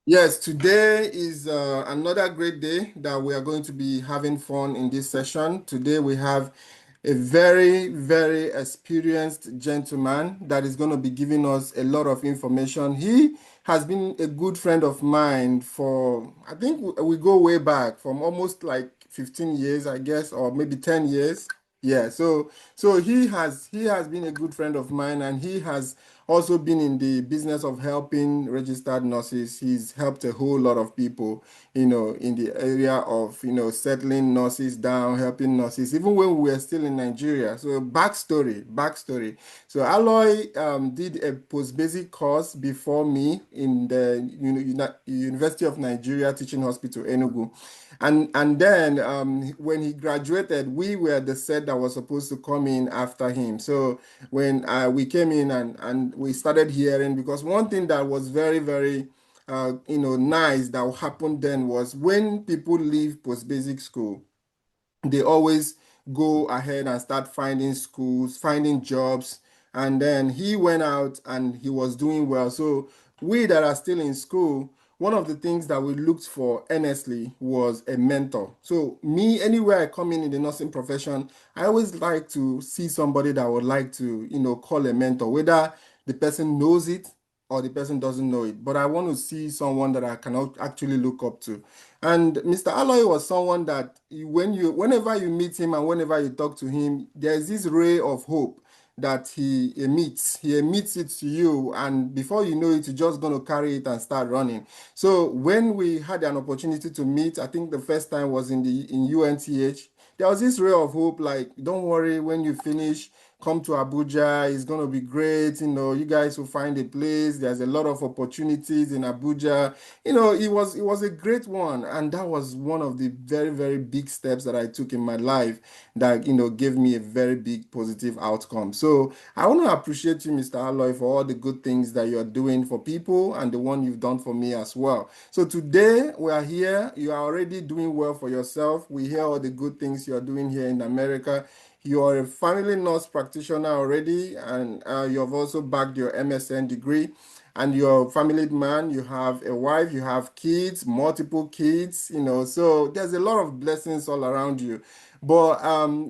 Yes, today is another great day that we are going to be having fun in this session. Today we have a very, very experienced gentleman that is going to be giving us a lot of information. He has been a good friend of mine for, I think we go way back from almost like 15 years, I guess, or maybe 10 years. Yeah, so he has been a good friend of mine, and he has also been in the business of helping registered nurses. He's helped a whole lot of people, in the area of, settling nurses down, helping nurses, even when we were still in Nigeria. So backstory. So Aloy did a post-basic course before me in the University of Nigeria Teaching Hospital, Enugu. And then when he graduated, we were the set that was supposed to come in after him. So when we came in and we started hearing, because one thing that was very, very nice that happened then was when people leave post-basic school, they always go ahead and start finding schools, finding jobs. And then he went out and he was doing well. So we that are still in school, one of the things that we looked for earnestly was a mentor. So me, anywhere I come in the nursing profession, I always like to see somebody that I would like to, call a mentor, whether the person knows it or the person doesn't know it. But I want to see someone that I can actually look up to. And Mr. Alloy was someone that whenever you meet him and whenever you talk to him, there's this ray of hope that he emits. He emits it to you, and before you know it, you're just going to carry it and start running. So when we had an opportunity to meet, I think the first time was in UNTH. There was this ray of hope, like, don't worry, when you finish, come to Abuja. It's going to be great. You guys will find a place. There's a lot of opportunities in Abuja. It was a great one, and that was one of the very, very big steps that I took in my life that gave me a very big positive outcome. So I want to appreciate you, Mr. Alloy, for all the good things that you're doing for people and the one you've done for me as well. So today we are here. You are already doing well for yourself. We hear all the good things you're doing here in America. You are a family nurse practitioner already, and you have also bagged your MSN degree, and you're a family man. You have a wife, you have kids, multiple kids, so there's a lot of blessings all around you. But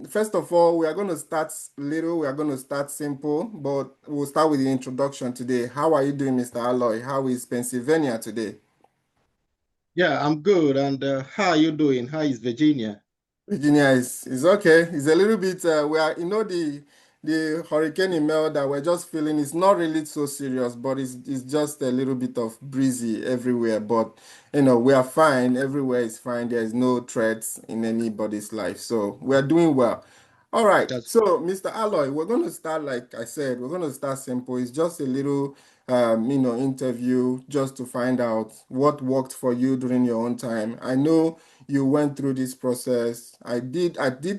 first of all, we are going to start little, we are going to start simple, but we'll start with the introduction today. How are you doing, Mr. Alloy? How is Pennsylvania today? Yeah, I'm good. And how are you doing? How is Virginia? Virginia is okay. It's a little bit we are the hurricane email that we're just feeling is not really so serious, but it's just a little bit of breezy everywhere. But we are fine. Everywhere is fine. There is no threats in anybody's life. So we are doing well. All right. That's So Mr. Alloy, we're going to start, like I said, we're going to start simple. It's just a little interview just to find out what worked for you during your own time. I know you went through this process. I did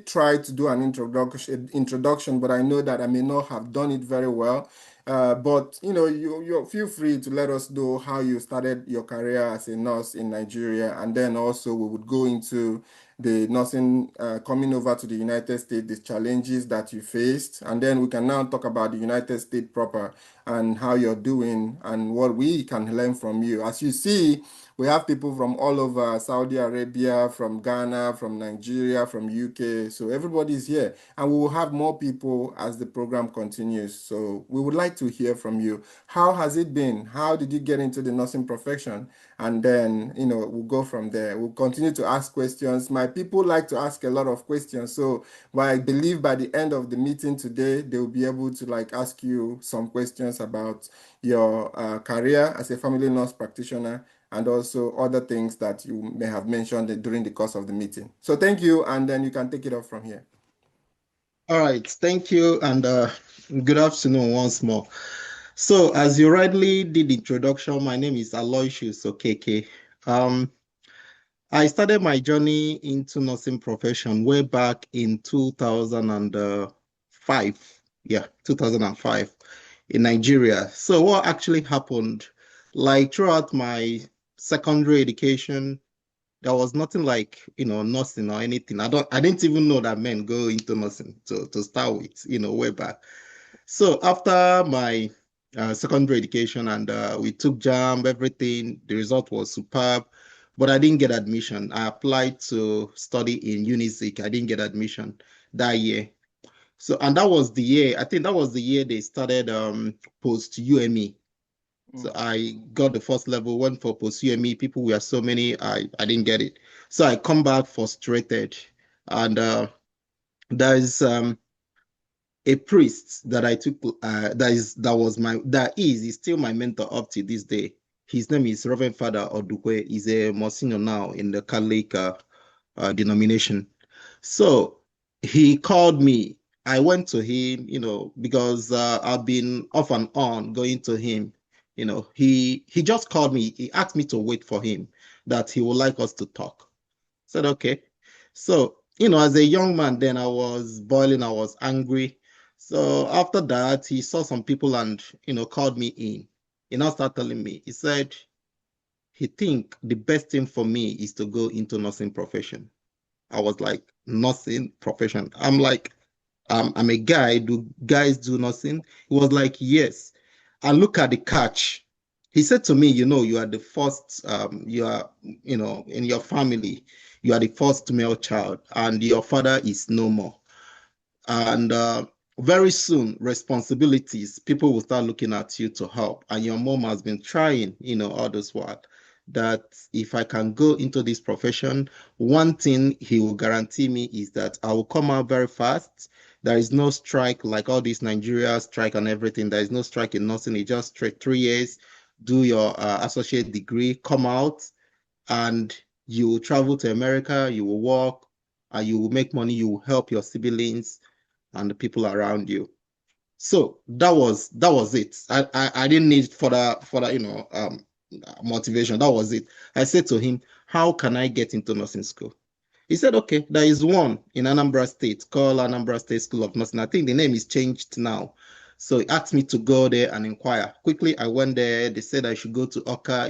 try to do an introduction, but I know that I may not have done it very well. But you feel free to let us know how you started your career as a nurse in Nigeria, and then also we would go into the nursing coming over to the United States, the challenges that you faced, and then we can now talk about the United States proper and how you're doing and what we can learn from you. As you see, we have people from all over Saudi Arabia, from Ghana, from Nigeria, from UK. So everybody's here. And we will have more people as the program continues. So we would like to hear from you. How has it been? How did you get into the nursing profession? And then, we'll go from there. We'll continue to ask questions. My people like to ask a lot of questions. So but I believe by the end of the meeting today, they will be able to like ask you some questions about your career as a family nurse practitioner and also other things that you may have mentioned during the course of the meeting. So thank you, and then you can take it off from here. all right. Thank you. And good afternoon once more. So, as you rightly did the introduction, my name is Aloysius Okeke. Um, I started my journey into nursing profession way back in 2005. Yeah, 2005 in Nigeria. So, what actually happened? Like throughout my secondary education, there was nothing like nursing or anything. I didn't even know that men go into nursing to start with, way back. So after my secondary education, and we took JAM, everything. The result was superb, but I didn't get admission. I applied to study in Unizik. I didn't get admission that year. So, and that was the year, I think that was the year they started post UME. So Mm. I got the first level, went for post UME. People were so many, I didn't get it. So I come back frustrated. And there's a priest that I took that is still my mentor up to this day. His name is Reverend Father Odukwe. He's a Monsignor now in the Catholic denomination. So he called me. I went to him, because I've been off and on going to him. He just called me. He asked me to wait for him, that he would like us to talk. Said, okay. So, as a young man, then I was boiling, I was angry. So after that, he saw some people and, called me in. He now started telling me, he said, he think the best thing for me is to go into nursing profession. I was like, nursing profession. I'm like, I'm a guy. Do guys do nursing? He was like, yes. And look at the catch. He said to me, you are the first, in your family, you are the first male child, and your father is no more. And very soon, responsibilities, people will start looking at you to help. And your mom has been trying, all this while, that if I can go into this profession, one thing he will guarantee me is that I will come out very fast. There is no strike like all these Nigeria strike and everything. There is no strike in nursing. It's just straight 3 years, do your associate degree, come out, and you will travel to America, you will work, and you will make money, you will help your siblings and the people around you. So that was it. I didn't need further motivation. That was it. I said to him, how can I get into nursing school? He said, okay, there is one in Anambra State called Anambra State School of Nursing. I think the name is changed now. So he asked me to go there and inquire. Quickly, I went there. They said I should go to Oka.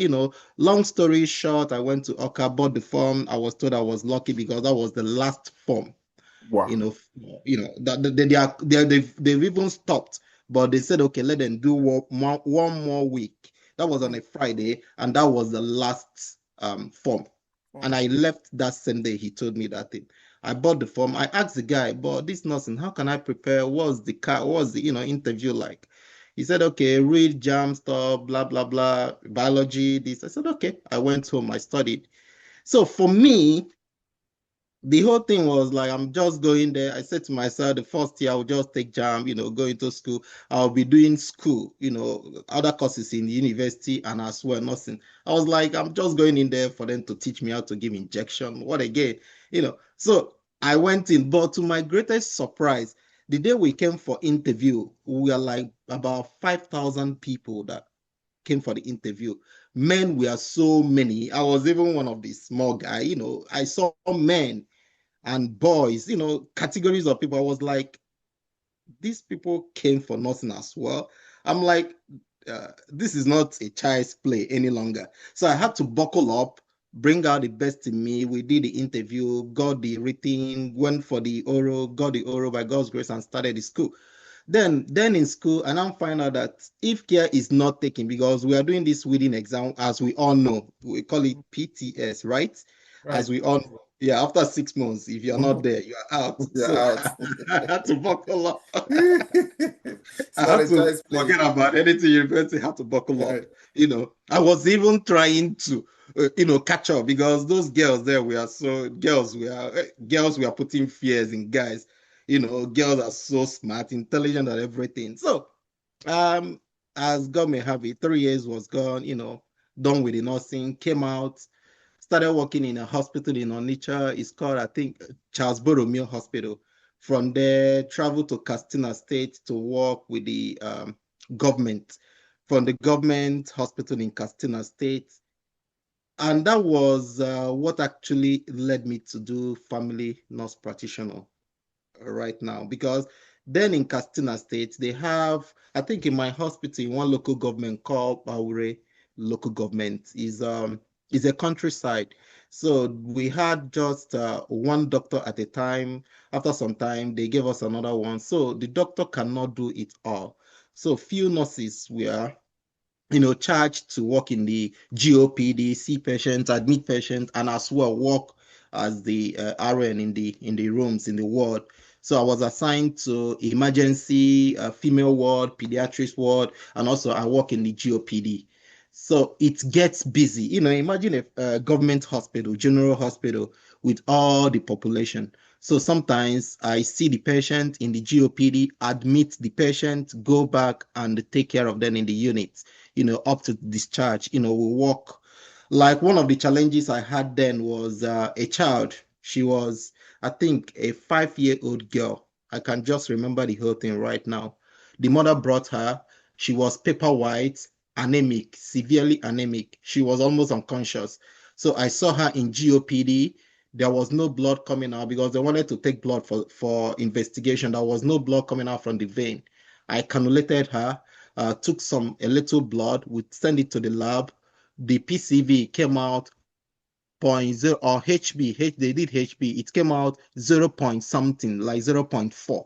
Long story short, I went to Oka, bought the form. I was told I was lucky because that was the last form. you Wow. know, that they've even stopped, but they said, okay, let them do one more week. That was on a Friday, and that was the last form. And Mm. I left that same day. He told me that thing. I bought the form. I asked the guy, but this nursing, how can I prepare? What's the interview like? He said, okay, read jam stuff, blah blah blah, biology. This. I said, okay. I went home. I studied. So for me, the whole thing was like, I'm just going there. I said to myself, the first year I'll just take jam, go into school. I'll be doing school, other courses in the university and as well nursing. I was like, I'm just going in there for them to teach me how to give injection. What again? So I went in, but to my greatest surprise, the day we came for interview, we were like about 5,000 people that came for the interview. Men were so many. I was even one of the small guy, I saw men and boys, categories of people. I was like, these people came for nothing as well. I'm like, this is not a child's play any longer. So I had to buckle up, bring out the best in me. We did the interview, got the written, went for the oral, got the oral by God's grace, and started the school. Then in school, and I'm finding out that if care is not taken, because we are doing this within exam, as we all know, we call it PTS, right? As Right. we all know. Yeah, after 6 months, if you're not there, you're out. You're So out. I had to buckle up. It's I not had a to child's play. forget about anything university, had to buckle up. Right. I was even trying to, catch up because those girls there were so girls were putting fears in guys. Girls are so smart, intelligent, and everything. So, um, as God may have it, 3 years was gone. Done with the nursing, came out, started working in a hospital in Onitsha. It's called, I think, Charles Borromeo Hospital. From there, traveled to Katsina State to work with the government. From the government hospital in Katsina State. And that was what actually led me to do family nurse practitioner right now, because then in Katsina State, they have, I think in my hospital, in one local government called Baure local government is a countryside. So we had just one doctor at a time. After some time, they gave us another one. So the doctor cannot do it all. So few nurses were charged to work in the GOPD, see patients, admit patients, and as well work as the RN in the rooms in the ward. So I was assigned to emergency female ward, pediatrics ward, and also I work in the GOPD. So it gets busy. Imagine a government hospital, general hospital with all the population. So sometimes I see the patient in the GOPD, admit the patient, go back and take care of them in the unit, up to discharge. We work. Like one of the challenges I had then was a child. She was, I think, a 5-year-old girl. I can just remember the whole thing right now. The mother brought her. She was paper white, anemic, severely anemic. She was almost unconscious. So I saw her in GOPD. There was no blood coming out because they wanted to take blood for investigation. There was no blood coming out from the vein. I cannulated her, took a little blood, we sent it to the lab. The PCV came out point 0 or HB, they did HB, it came out 0 point something, like 0.4.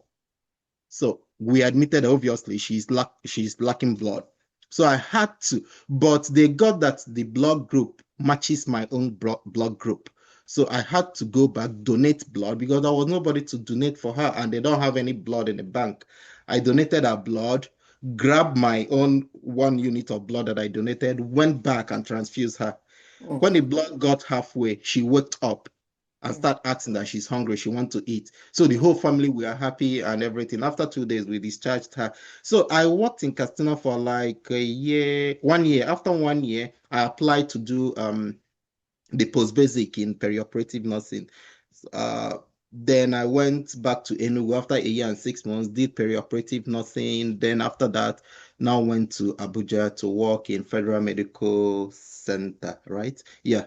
So we admitted obviously she's lacking blood. So I had to, but they got that the blood group matches my own blood group. So I had to go back, donate blood because there was nobody to donate for her and they don't have any blood in the bank. I donated her blood, grabbed my own 1 unit of blood that I donated, went back and transfused her. Mm, When the blood got halfway, she woke up and mm, started asking that she's hungry, she wants to eat. So the whole family were happy and everything. After 2 days, we discharged her. So I worked in Castina for like a year, 1 year. After 1 year, I applied to do the post basic in perioperative nursing. Uh, then I went back to Enugu after a year and 6 months, did perioperative nursing. Then after that, now went to Abuja to work in Federal Medical Center, right? Yeah.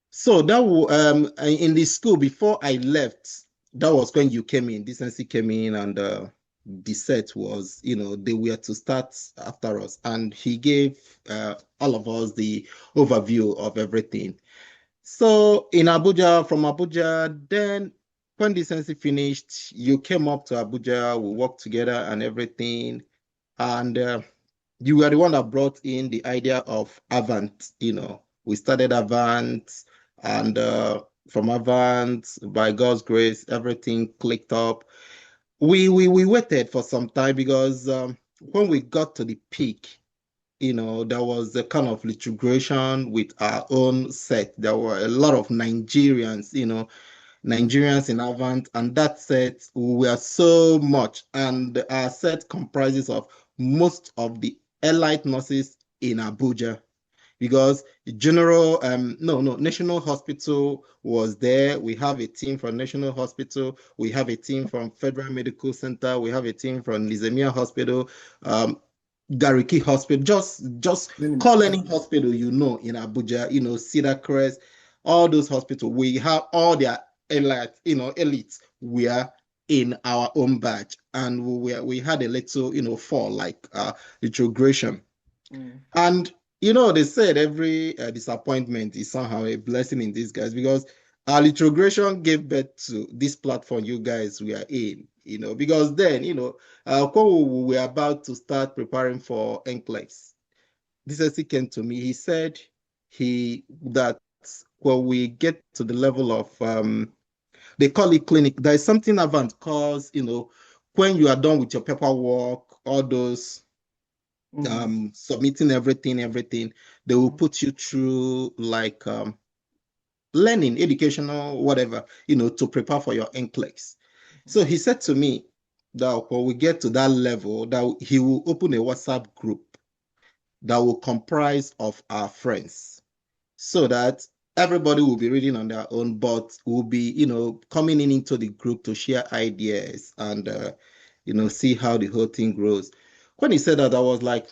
So in the school before I left, that was when you came in, Decency came in, and the set was, they were to start after us, and he gave all of us the overview of everything. So in Abuja, from Abuja, then when Decency finished, you came up to Abuja, we worked together and everything, and you were the one that brought in the idea of Avant. We started Avant, and from Avant, by God's grace, everything clicked up. We waited for some time because when we got to the peak, there was a kind of litigation with our own set. There were a lot of Nigerians, Nigerians in Avant, and that set we were so much, and our set comprises of most of the elite nurses in Abuja because general no national hospital was there. We have a team from national hospital, we have a team from Federal Medical Center, we have a team from Nizamia Hospital, um Gariki Hospital, just minimum. call any hospital in Abuja, Cedar Crest, all those hospitals. We have all their elites were in our own batch, and we had a little, fall like retrogression. Mm, And they said every disappointment is somehow a blessing in disguise because our retrogression gave birth to this platform you guys were in. Because then, when we were about to start preparing for NCLEX, this SC came to me. He said that when we get to the level of they call it clinic, there is something Avant calls, when you are done with your paperwork, all those mm, submitting everything, they will mm, put you through like learning, educational, whatever, to prepare for your NCLEX. So he said to me that when we get to that level, that he will open a WhatsApp group that will comprise of our friends so that everybody will be reading on their own, but will be, coming in into the group to share ideas and, see how the whole thing grows. When he said that, I was like,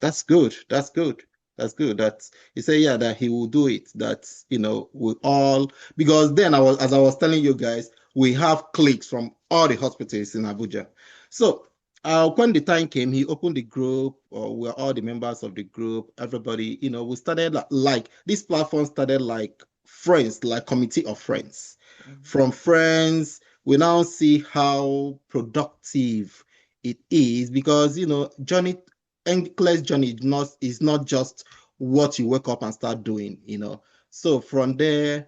that's good. That's good. That's good. That's he said, yeah, that he will do it. That we all because then as I was telling you guys, we have cliques from all the hospitals in Abuja. So when the time came, he opened the group, or we're all the members of the group, everybody, we started like this platform started like friends, like committee of friends. mm, From friends, we now see how productive it is because journey NCLEX journey is not just what you wake up and start doing. So from there,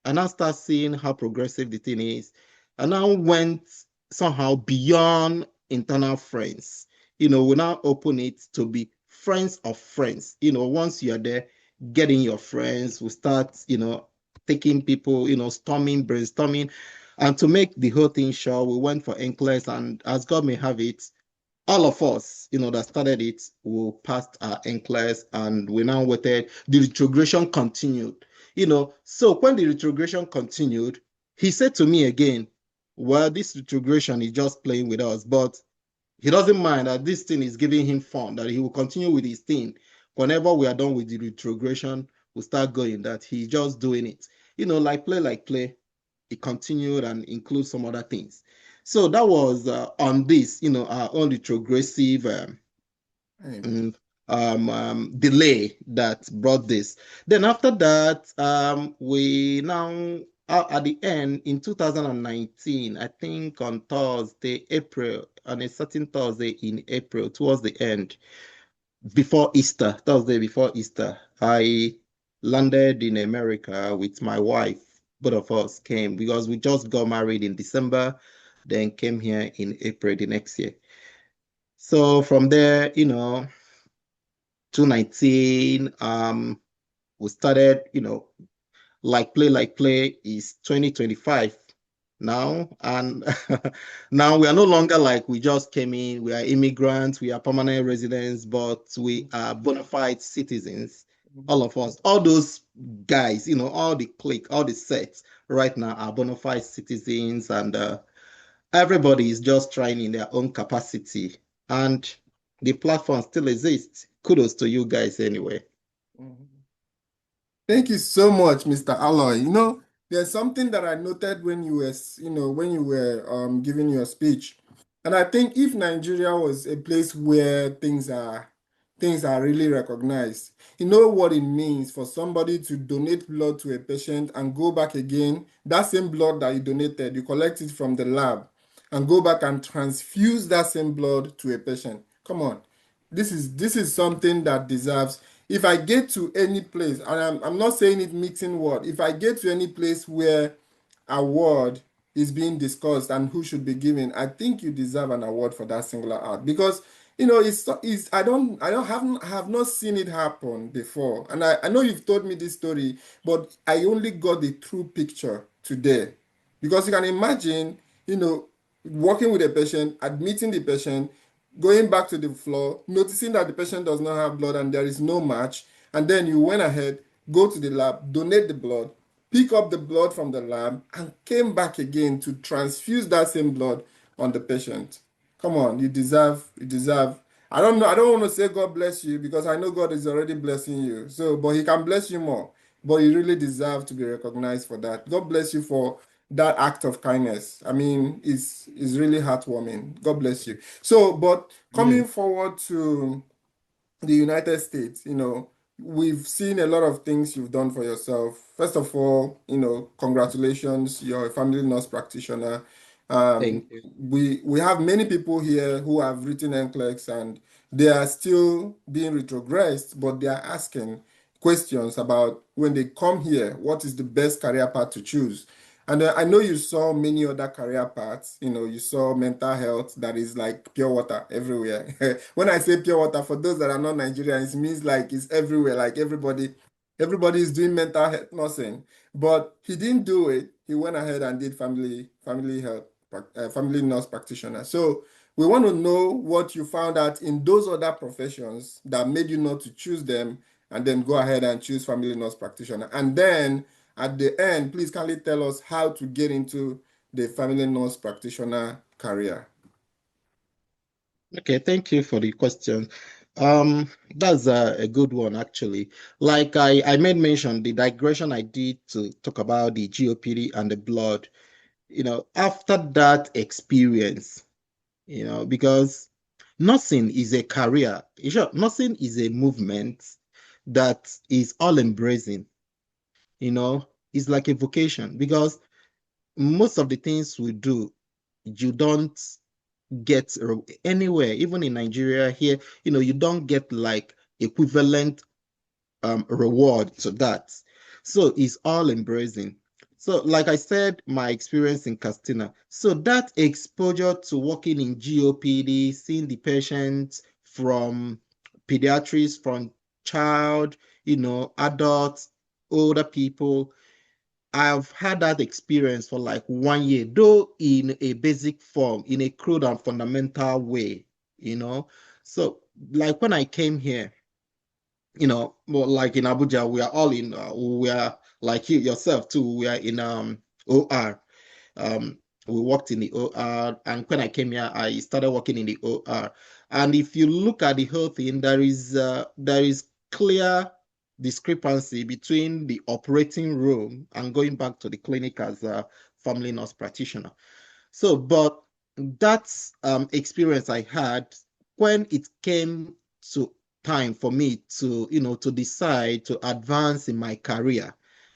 I now start seeing how progressive the thing is. I now went somehow beyond internal friends. We now open it to be friends of friends. Once you're there, getting your friends, we start, taking people, storming, brainstorming. And to make the whole thing sure, we went for NCLEX, and as God may have it, all of us, that started it, we passed our NCLEX, and we now waited. The retrogression continued. So when the retrogression continued, he said to me again, well, this retrogression is just playing with us, but he doesn't mind that this thing is giving him fun, that he will continue with his thing. Whenever we are done with the retrogression, we'll start going, that he's just doing it. Like play, it continued and includes some other things. So that was on this, our own retrogressive delay that brought this. Then after that, we now at the end in 2019, I think on Thursday, April, on a certain Thursday in April, towards the end, before Easter, Thursday before Easter, I landed in America with my wife. Both of us came because we just got married in December, then came here in April the next year. So from there, 2019, we started, like play is 2025 now. And now we are no longer like we just came in, we are immigrants, we are permanent residents, but we are bona fide citizens. All of us, all those guys, all the clique, all the sets right now are bona fide citizens, and everybody is just trying in their own capacity. And the platform still exists. Kudos to you guys anyway. Mhm. Thank you so much, Mr. Alloy. There's something that I noted when you were, when you were giving your speech, and I think if Nigeria was a place where things are really recognized, you know what it means for somebody to donate blood to a patient and go back again, that same blood that you donated, you collect it from the lab and go back and transfuse that same blood to a patient. Come on. This is something that deserves. If I get to any place, and I'm not saying it mixing word, if I get to any place where award is being discussed and who should be given, I think you deserve an award for that singular act because it's I have not seen it happen before. And I know you've told me this story, but I only got the true picture today. Because you can imagine, you know, working with a patient, admitting the patient, going back to the floor, noticing that the patient does not have blood and there is no match, and then you went ahead, go to the lab, donate the blood, pick up the blood from the lab, and came back again to transfuse that same blood on the patient. Come on, you deserve. I don't know, I don't want to say God bless you because I know God is already blessing you. So, but He can bless you more. But you really deserve to be recognized for that. God bless you for that act of kindness. I mean, it's really heartwarming. God bless you. So, but Yeah. coming forward to the United States, we've seen a lot of things you've done for yourself. First of all, congratulations, you're a family nurse practitioner. Thank you. We have many people here who have written NCLEX and they are still being retrogressed, but they are asking questions about when they come here, what is the best career path to choose? And I know you saw many other career paths. You saw mental health that is like pure water everywhere. When I say pure water, for those that are not Nigerians, it means like it's everywhere. Like everybody is doing mental health nursing. But he didn't do it. He went ahead and did family health, family nurse practitioner. So we want to know what you found out in those other professions that made you not to choose them, and then go ahead and choose family nurse practitioner. And then at the end, please kindly tell us how to get into the family nurse practitioner career. Okay, thank you for the question. That's a good one, actually. Like I made mention, the digression I did to talk about the GOPD and the blood, after that experience, because nursing is a career. In short, nursing is a movement that is all embracing, it's like a vocation because most of the things we do, you don't get anywhere, even in Nigeria here, you don't get like equivalent reward to that. So it's all embracing. So, like I said, my experience in Castina. So that exposure to working in GOPD, seeing the patients from pediatrics, from child, adults, older people. I've had that experience for like 1 year, though in a basic form, in a crude and fundamental way, you know. So, like when I came here, well, like in Abuja, we are all in, we are like you yourself too, we are in OR. Um, we worked in the OR, and when I came here, I started working in the OR. And if you look at the whole thing, there is clear discrepancy between the operating room and going back to the clinic as a family nurse practitioner. So, but that's experience I had when it came to time for me to, to decide to advance in my career.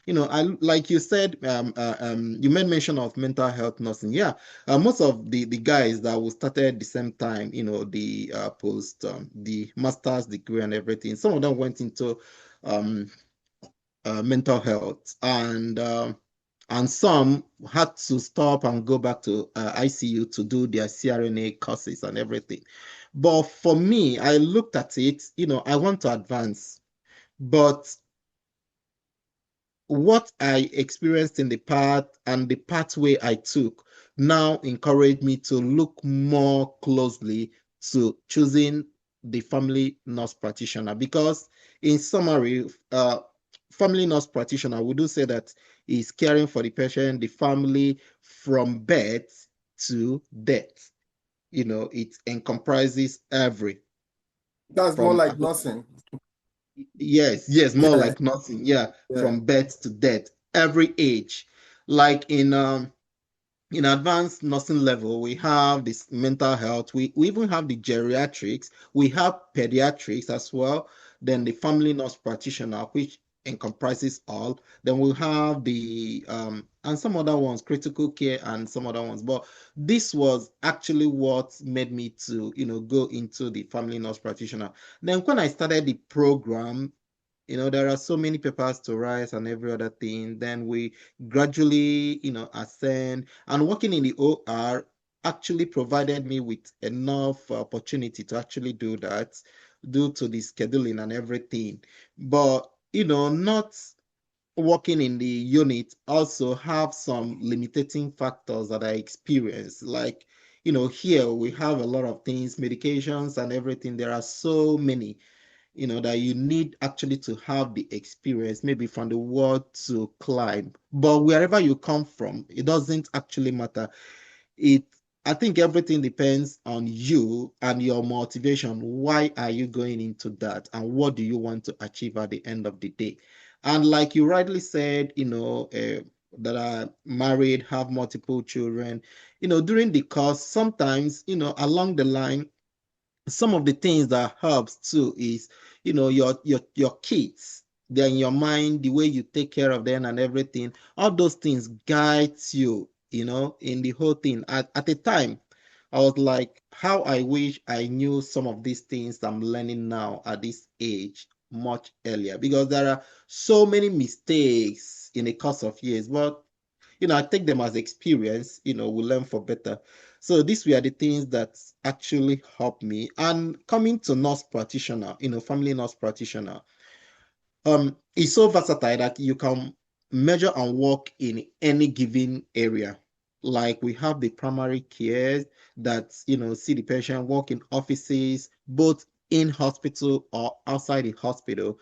I like you said, you made mention of mental health nursing. Yeah, most of the guys that we started the same time, the post, the master's degree and everything. Some of them went into um, mental health, and some had to stop and go back to ICU to do their CRNA courses and everything. But for me, I looked at it, I want to advance, but what I experienced in the past and the pathway I took now encouraged me to look more closely to choosing the family nurse practitioner, because in summary, family nurse practitioner, we do say that is caring for the patient, the family from birth to death. It encompasses every That's more from like nothing. yes, more Yeah, like nothing. Yeah, yeah. from birth to death, every age. Like in advanced nursing level, we have this mental health. We even have the geriatrics. We have pediatrics as well. Then the family nurse practitioner, which encompasses all. Then we have the and some other ones, critical care and some other ones. But this was actually what made me to, go into the family nurse practitioner. Then when I started the program, there are so many papers to write and every other thing. Then we gradually, ascend, and working in the OR actually provided me with enough opportunity to actually do that due to the scheduling and everything. But, not working in the unit also have some limiting factors that I experience. Like, here we have a lot of things, medications and everything. There are so many, that you need actually to have the experience, maybe from the word to climb. But wherever you come from, it doesn't actually matter. It I think everything depends on you and your motivation. Why are you going into that? And what do you want to achieve at the end of the day? And like you rightly said, that are married, have multiple children, during the course, sometimes, along the line, some of the things that helps too is, your kids. They're in your mind, the way you take care of them and everything. All those things guides you, in the whole thing. At the time, I was like, how I wish I knew some of these things I'm learning now at this age much earlier, because there are so many mistakes in the course of years. But I take them as experience, we learn for better. So these were the things that actually helped me. And coming to nurse practitioner, family nurse practitioner, it's so versatile that you can measure and work in any given area. Like we have the primary care that, see the patient, work in offices, both in hospital or outside the hospital,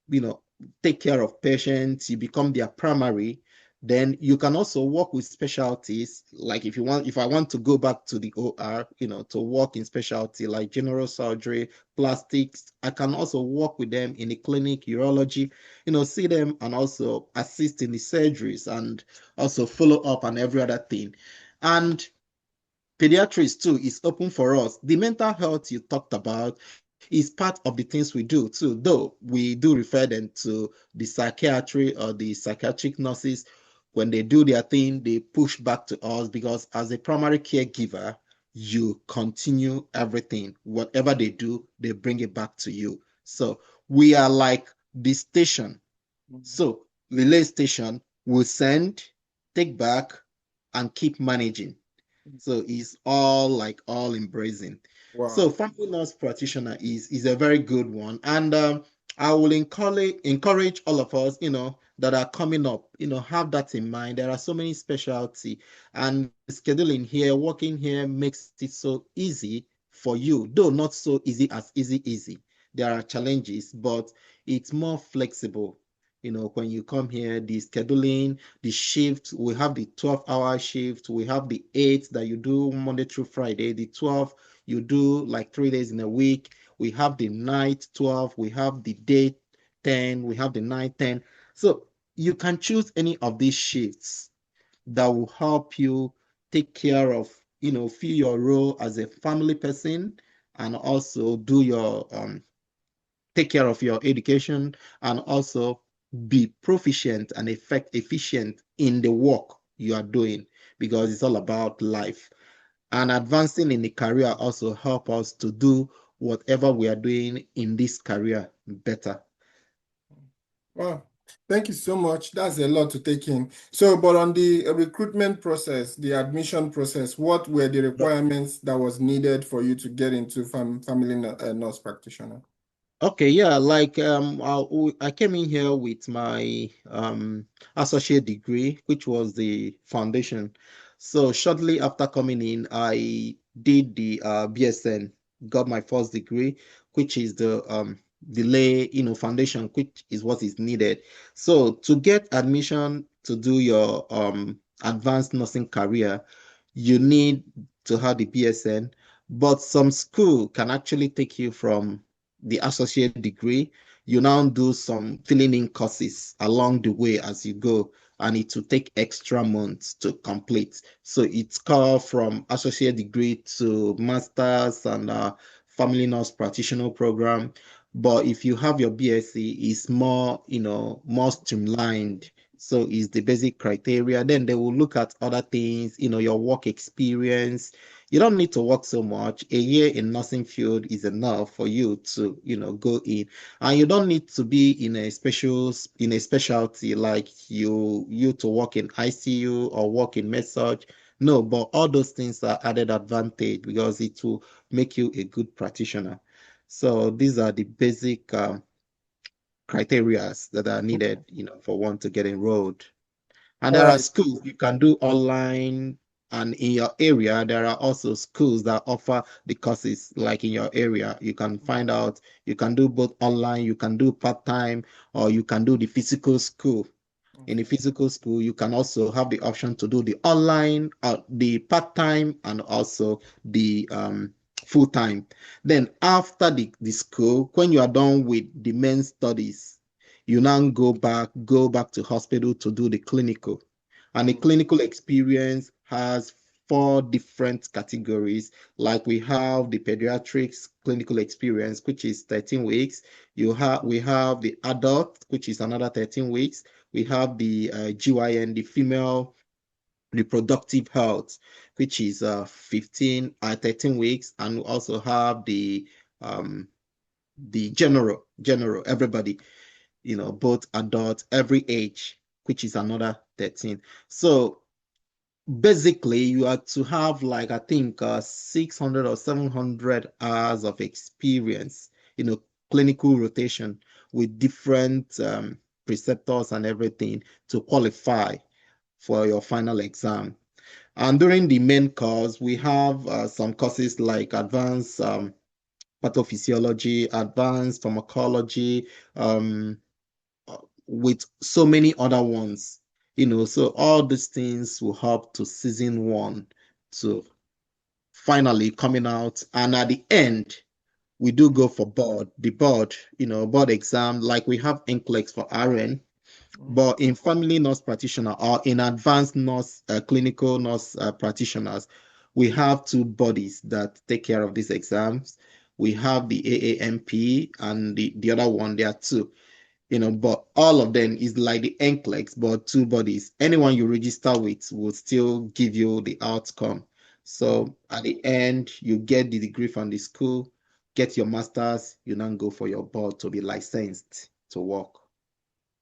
you know, take care of patients, you become their primary. Then you can also work with specialties. Like if I want to go back to the OR, to work in specialty like general surgery, plastics, I can also work with them in the clinic, urology, see them and also assist in the surgeries and also follow up and every other thing. And pediatrics too is open for us. The mental health you talked about is part of the things we do too, though we do refer them to the psychiatry or the psychiatric nurses. When they do their thing, they push back to us because as a primary caregiver, you continue everything. Whatever they do, they bring it back to you. So we are like the station. So relay station will send, take back, and keep managing. So it's all like all embracing. So Wow. family nurse practitioner is a very good one. And I will encourage all of us, that are coming up, have that in mind. There are so many specialty, and scheduling here, working here makes it so easy for you, though not so easy as easy. There are challenges, but it's more flexible. When you come here, the scheduling, the shift, we have the 12-hour shift, we have the 8 that you do Monday through Friday, the 12 you do like 3 days in a week. We have the night 12, we have the day 10, we have the night 10. So you can choose any of these shifts that will help you take care of, feel your role as a family person, and also do your take care of your education, and also be proficient and efficient in the work you are doing, because it's all about life. And advancing in the career also help us to do whatever we are doing in this career better. Wow. Thank you so much. That's a lot to take in. So, but on the recruitment process, the admission process, what were the requirements that was needed for you to get into family nurse practitioner? Okay, yeah, like I came in here with my associate degree, which was the foundation. So shortly after coming in, I did the BSN, got my first degree, which is the lay, foundation, which is what is needed. So to get admission to do your advanced nursing career, you need to have the BSN, but some school can actually take you from the associate degree. You now do some filling in courses along the way as you go, and it will take extra months to complete. So it's called from associate degree to master's and family nurse practitioner program. But if you have your BSc, it's more, more streamlined. So it's the basic criteria. Then they will look at other things, your work experience. You don't need to work so much. A year in nursing field is enough for you to, go in. And you don't need to be in a specialty like you to work in ICU or work in med-surg. No, but all those things are added advantage because it will make you a good practitioner. So these are the basic criteria that are needed, for one to get enrolled. And All there are right. schools you can do online, and in your area, there are also schools that offer the courses. Like in your area, you can find out, you can do both online, you can do part-time, or you can do the physical school. In a Okay. physical school, you can also have the option to do the online, the part-time, and also the full-time. Then after the school, when you are done with the main studies, you now go back to hospital to do the clinical. And the Mm, clinical experience has four different categories. Like we have the pediatrics clinical experience, which is 13 weeks. We have the adult, which is another 13 weeks. We have the GYN, the female reproductive health, which is 13 weeks, and we also have the general everybody, both adults, every age, which is another 13. So basically, you are to have like I think 600 or 700 hours of experience, clinical rotation with different preceptors and everything to qualify for your final exam. And during the main course, we have some courses like advanced pathophysiology, advanced pharmacology, um, with so many other ones. So all these things will help to season one to finally coming out. And at the end, we do go for board exam, like we have NCLEX for RN. mm, But in family nurse practitioner or in advanced nurse, clinical nurse practitioners, we have two bodies that take care of these exams. We have the AAMP and the other one, there are two, but all of them is like the NCLEX, but two bodies. Anyone you register with will still give you the outcome. So at the end, you get the degree from the school, get your master's, you now go for your board to be licensed to work.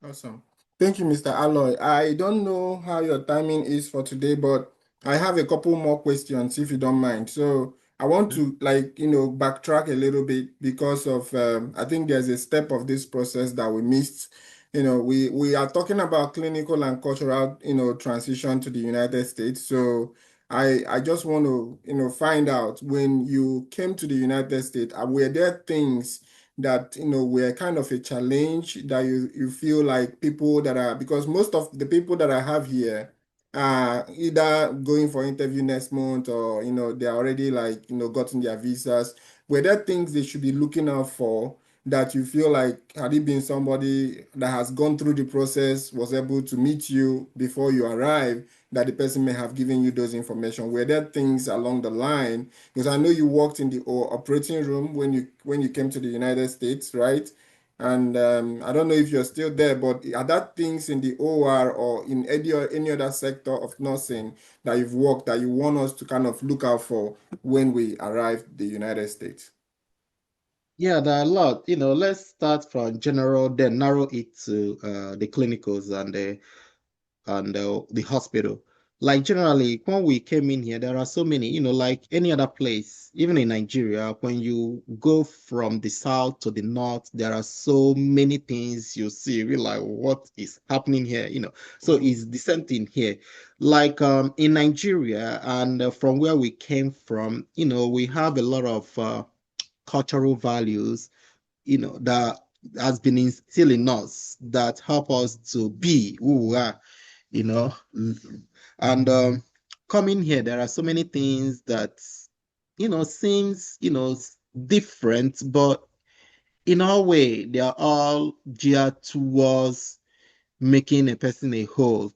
Awesome. Thank you, Mr. Alloy. I don't know how your timing is for today, but I have a couple more questions if you don't mind. So I want to backtrack a little bit because of I think there's a step of this process that we missed. We are talking about clinical and cultural, transition to the United States. So I just want to, find out when you came to the United States, were there things that were kind of a challenge that you feel like people that are, because most of the people that I have here are either going for interview next month, or they're already like gotten their visas. Were there things they should be looking out for that you feel like, had it been somebody that has gone through the process, was able to meet you before you arrive, that the person may have given you those information? Were there things along the line, because I know you worked in the operating room when you came to the United States, right? And I don't know if you're still there, but are there things in the OR or in any other sector of nursing that you've worked that you want us to kind of look out for when we arrive the United States? Yeah, there are a lot. Let's start from general, then narrow it to the clinicals and the hospital. Like generally, when we came in here, there are so many, like any other place, even in Nigeria, when you go from the south to the north, there are so many things you see. We're like, what is happening here? So Mhm. it's the same thing here. Like in Nigeria and from where we came from, we have a lot of cultural values, that has been instilled in us that help us to be who we are you know. And coming here, there are so many things that, seems, different, but in our way, they are all geared towards making a person a whole.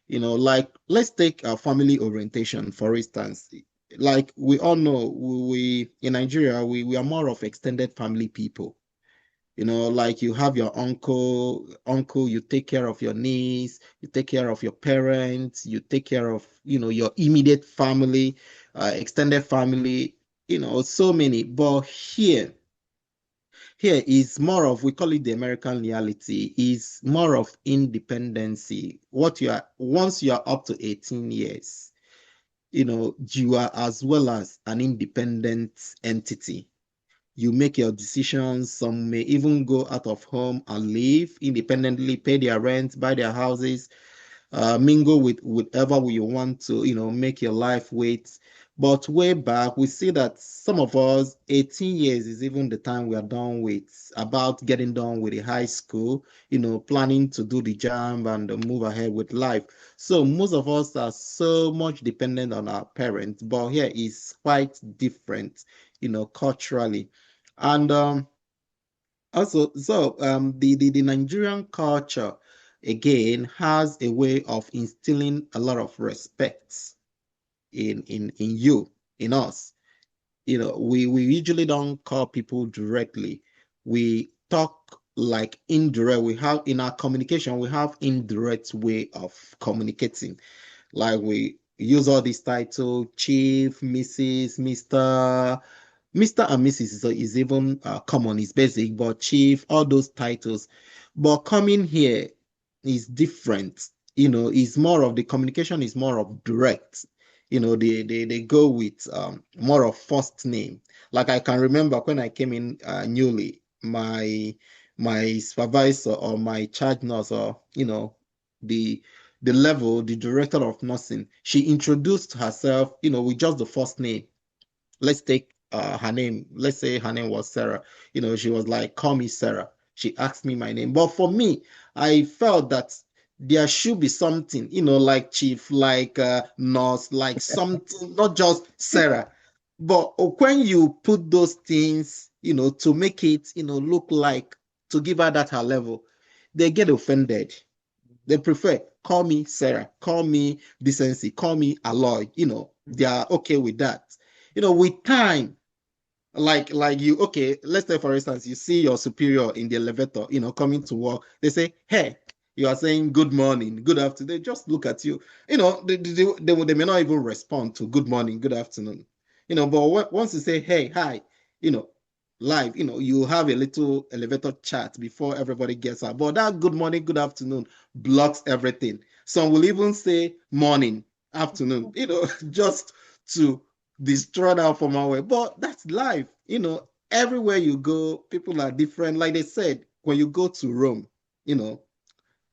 Like let's take a family orientation, for instance. Like we all know, we in Nigeria, we are more of extended family people. Like you have your uncle, you take care of your niece, you take care of your parents, you take care of, your immediate family, extended family, so many. But here is more of, we call it the American reality, is more of independency. Once you are up to 18 years, you are as well as an independent entity. You make your decisions. Some may even go out of home and live independently, pay their rent, buy their houses, mingle with whatever you want to, make your life wait. But way back, we see that some of us, 18 years is even the time we are done with, about getting done with the high school, planning to do the jump and move ahead with life. So most of us are so much dependent on our parents, but here is quite different, culturally. And also, so the Nigerian culture again has a way of instilling a lot of respect in you, in us. We usually don't call people directly. We talk like indirect. We have in our communication, we have indirect way of communicating. Like we use all these titles, chief, Mrs., Mr. and Mrs. is even common, is basic, but chief, all those titles. But coming here is different. Is more of the communication is more of direct. They go with more of first name. Like I can remember when I came in newly, my supervisor or my charge nurse or the the level, the director of nursing, she introduced herself, with just the first name. Let's take her name. Let's say her name was Sarah. She was like, call me Sarah. She asked me my name. But for me, I felt that there should be something, like chief, like nurse, like something, not just Sarah. But when you put those things, to make it, look like to give her that her level, they get offended. They prefer call me Sarah, call me Decency, call me Aloy. They are okay with that. With time, like you, okay, let's say for instance, you see your superior in the elevator, coming to work. They say, hey. You are saying good morning, good afternoon. They just look at you. They may not even respond to good morning, good afternoon. But once you say, hey, hi, you know, live, you have a little elevator chat before everybody gets out. But that good morning, good afternoon blocks everything. Some will even say morning, afternoon, just to destroy that formal way. But that's life. Everywhere you go, people are different. Like they said, when you go to Rome, you know,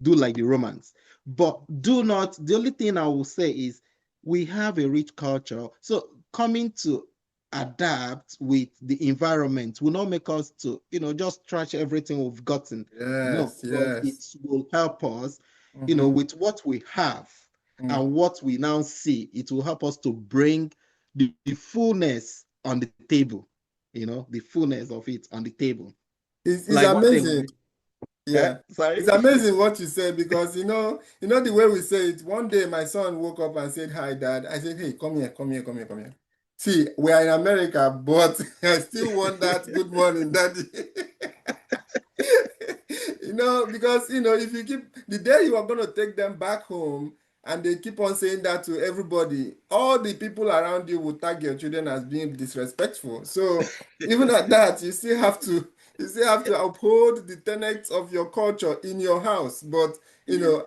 do like the Romans. But do not, the only thing I will say is we have a rich culture. So coming to adapt with the environment will not make us to, just trash everything we've gotten. No, Yes, but it yes. will help us, Mm-hmm. with what we have Mm. and what we now see. It will help us to bring the fullness on the table, the fullness of it on the table. It's Like one day amazing. Yeah. It's sorry. amazing what you said because you know the way we say it. One day my son woke up and said, "Hi, Dad." I said, "Hey, come here, come here, come here, come here." See, we are in America, but I still want that good morning, Daddy. Because if you keep the day you are going to take them back home and they keep on saying that to everybody, all the people around you will tag your children as being disrespectful. So even at that, you still have to uphold the tenets of your culture in your house. But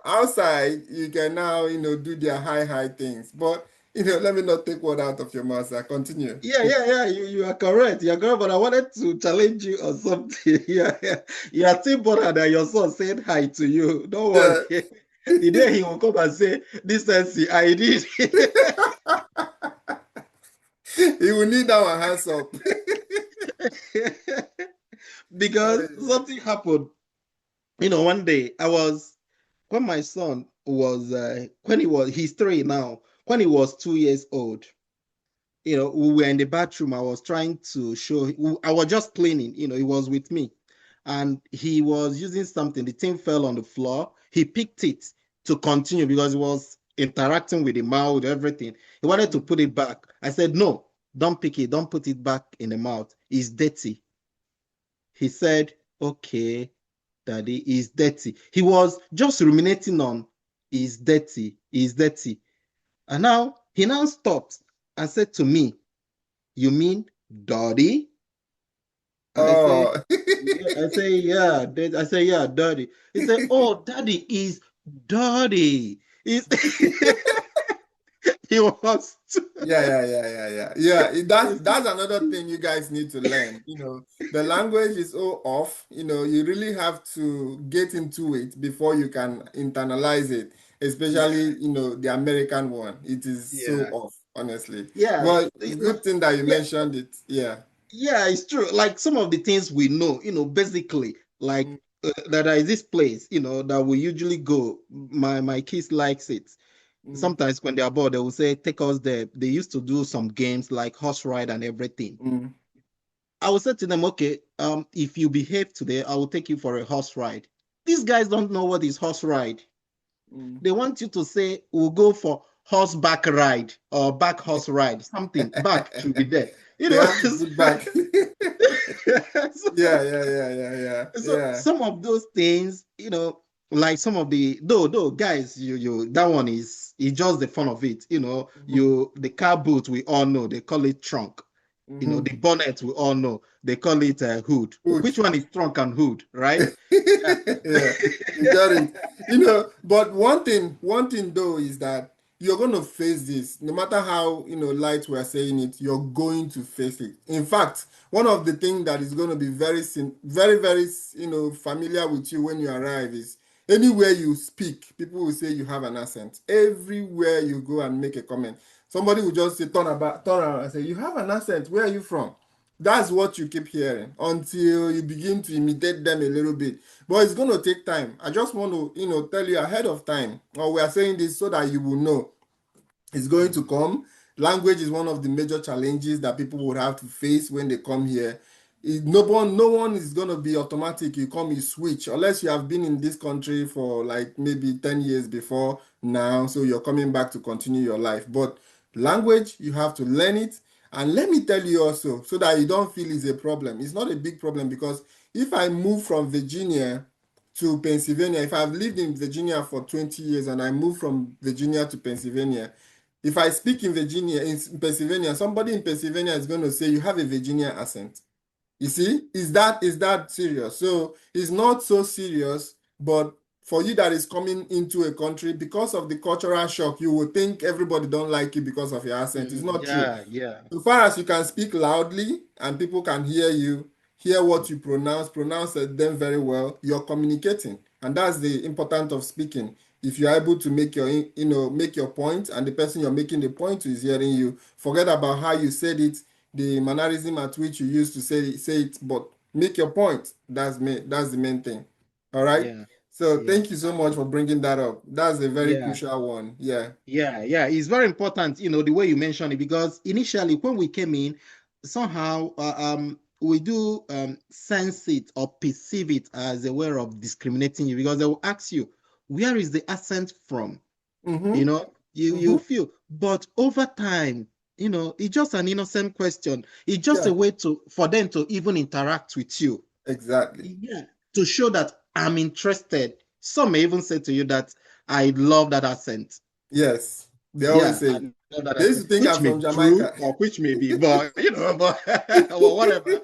outside you can now do their high things. But let me not take word out of your mouth, sir. Continue. Yeah, yeah, yeah. You are correct. You are correct. But I wanted to challenge you on something. Yeah, yeah. You are still bothered that your son said hi to you. Don't worry. Yeah. The day he will come and say, Decency, I did. He will need our hands up. Because something happened. One day when my son was, he's 3 now, when he was 2 years old, we were in the bathroom. I was trying to show, I was just cleaning, he was with me. And he was using something. The thing fell on the floor. He picked it to continue because he was interacting with the mouth, everything. He wanted to put it back. I said, no, don't pick it. Don't put it back in the mouth. It's dirty. He said, okay, daddy, it's dirty. He was just ruminating on, it's dirty, it's dirty. And now, he now stopped and said to me, you mean daddy? I say, Oh, yeah, I say, yeah, daddy. He said, oh, daddy is daddy. He's, he was, yeah, yeah, yeah, yeah, yeah. Yeah, that's he's, that's another thing you guys need to learn. The language is so off. You really have to get into it before you can internalize it, yeah, especially, the American one. It is so yeah, off, honestly. yeah, But good thing that you yeah, mentioned it. Yeah. yeah, it's true. Like some of the things we know, basically, like Mm, that there is this place, that we usually go. My kids likes it. mm, Sometimes when they are bored, they will say, "Take us there." They used to do some games like horse ride and everything. mm, I will say to them, "Okay, if you behave today, I will take you for a horse ride." These guys don't know what is horse ride. mm. They want you to say, "We'll go for horseback ride or back horse ride." Something back should be there. They have to put back. so, Yeah, yeah, yeah, yeah, yeah, so yeah. some of those things, like some of the though guys, you that one is just the fun of it. Mm-hmm, The car boot we all know they call it trunk. mm-hmm. The bonnet we all know they call it hood. Good. Which one is trunk and hood, right? Yeah. Yeah, you got it. But one thing though is that you're going to face this, no matter how, light we're saying it, you're going to face it. In fact, one of the things that is going to be very, very, familiar with you when you arrive is anywhere you speak, people will say you have an accent. Everywhere you go and make a comment, somebody will just say, turn around and say, you have an accent. Where are you from? That's what you keep hearing until you begin to imitate them a little bit. But it's going to take time. I just want to, tell you ahead of time, or we are saying this so that you will know it's going to come. Language is one of the major challenges that people would have to face when they come here. No one is going to be automatic. You come, you switch, unless you have been in this country for like maybe 10 years before now. So you're coming back to continue your life. But language, you have to learn it. And let me tell you also, so that you don't feel it's a problem. It's not a big problem because if I move from Virginia to Pennsylvania, if I've lived in Virginia for 20 years and I move from Virginia to Pennsylvania, if I speak in Pennsylvania, somebody in Pennsylvania is going to say, you have a Virginia accent. You see, is that serious? So it's not so serious, but for you that is coming into a country, because of the cultural shock, you will think everybody don't like you because of your accent. It's not true. Yeah, yeah. So far as you can speak loudly and people can hear you, hear what you pronounce them very well, you're communicating. And that's the importance of speaking. If you're able to make make your point and the person you're making the point to is hearing you, forget about how you said it, the mannerism at which you used to say it, but make your point. That's the main thing. All right. Yeah, So yeah, thank you so much for bringing that up. That's a very yeah. crucial one. Yeah. Yeah, yeah, it's very important, the way you mentioned it, because initially when we came in, somehow we do sense it or perceive it as a way of discriminating you, because they will ask you, where is the accent from? You Mm-hmm. know, you Mm-hmm. feel, but over time, it's just an innocent question. It's just Yeah. a way for them to even interact with you. Exactly. Yeah, to show that I'm interested. Some may even say to you that I love that accent. Yes, they always Yeah, say I it. know that They used to accent, think which I'm may from be true Jamaica. or which may be, but but or whatever,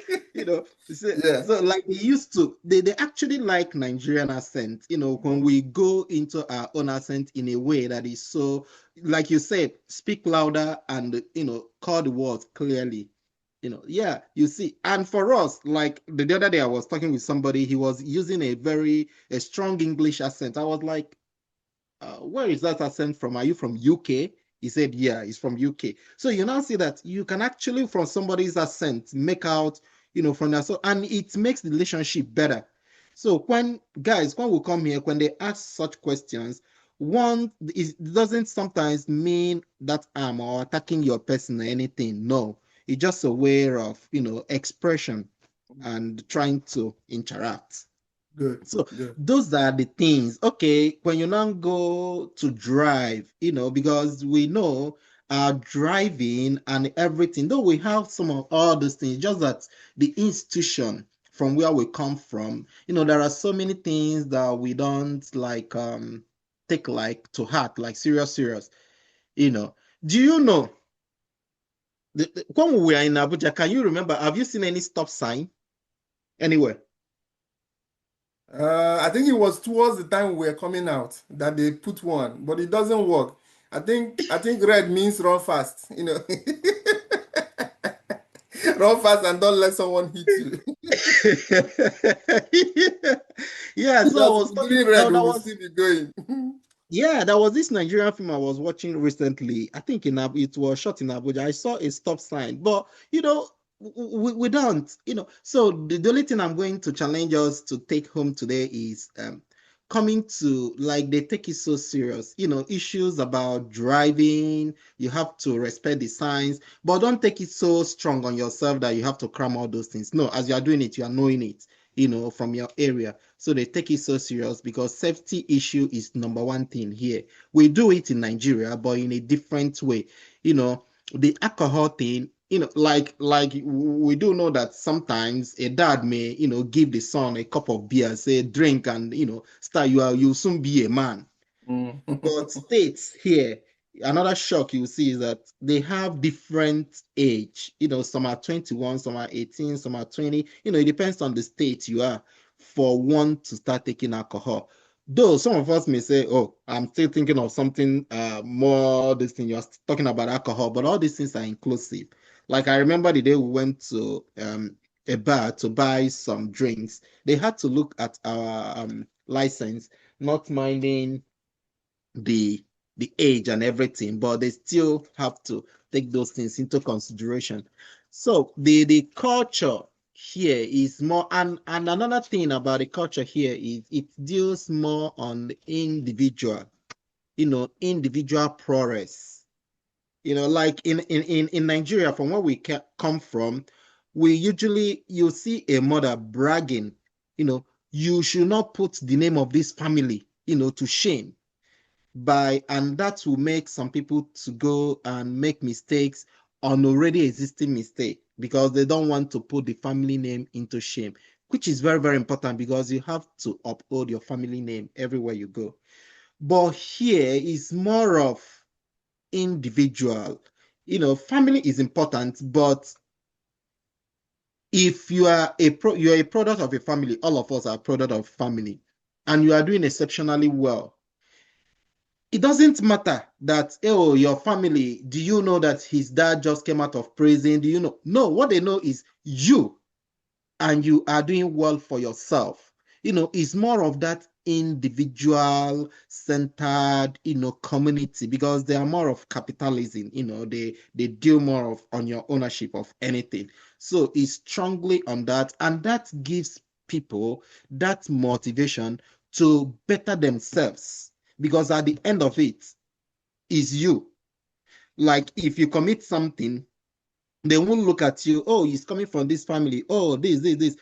So, Yeah. so like they used to, they actually like Nigerian accent. When we go into our own accent in a way that is so, like you said, speak louder and call the words clearly. Yeah, you see, and for us, like the other day, I was talking with somebody. He was using a strong English accent. I was like, where is that accent from? Are you from UK? He said, yeah, he's from UK. So you now see that you can actually, from somebody's accent, make out, from that. So, and it makes the relationship better. So when we come here, when they ask such questions, one, it doesn't sometimes mean that I'm or attacking your person or anything. No, it's just a way of, expression and trying to interact. Good. So Good. those are the things. Okay, when you now go to drive, because we know driving and everything, though we have some of all those things, just that the institution from where we come from, there are so many things that we don't like take like to heart, like serious. You know. Do you know when we were in Abuja, can you remember? Have you seen any stop sign anywhere? I think it was towards the time we were coming out that they put one, but it doesn't work. I think red means run fast. Run fast and don't let someone hit you. Yeah, so I Because was talking. during red Now we that will was still be going. Yeah, there was this Nigerian film I was watching recently. I think it was shot in Abuja. I saw a stop sign, but we don't. So the only thing I'm going to challenge us to take home today is coming to, like, they take it so serious. Issues about driving. You have to respect the signs, but don't take it so strong on yourself that you have to cram all those things. No, as you are doing it, you are knowing it. From your area. So they take it so serious because safety issue is number one thing here. We do it in Nigeria, but in a different way. You know, the alcohol thing, like we do know that sometimes a dad may, give the son a cup of beer, say drink, and start you'll soon be a man. Mm. But states here, another shock you see is that they have different age. Some are 21, some are 18, some are 20. It depends on the state you are for one to start taking alcohol. Though some of us may say, oh, I'm still thinking of something more, this thing you're talking about alcohol, but all these things are inclusive. Like I remember the day we went to a bar to buy some drinks. They had to look at our license, not minding the age and everything, but they still have to take those things into consideration. So the culture here is more, and another thing about the culture here is it deals more on the individual, individual progress. Like in Nigeria, from where we come from, we usually, you see a mother bragging, you should not put the name of this family, to shame, and that will make some people to go and make mistakes on already existing mistake because they don't want to put the family name into shame. which is very, very important because you have to uphold your family name everywhere you go. But here is more of individual. Family is important, but if you're a product of a family, all of us are a product of family, and you are doing exceptionally well, it doesn't matter that, oh, your family, do you know that his dad just came out of prison? Do you know? No, what they know is you, and you are doing well for yourself. It's more of that individual centered, community, because they are more of capitalism. They deal more of on your ownership of anything. So it's strongly on that, and that gives people that motivation to better themselves, because at the end of it is you. Like, if you commit something, they won't look at you, oh, he's coming from this family, oh, this.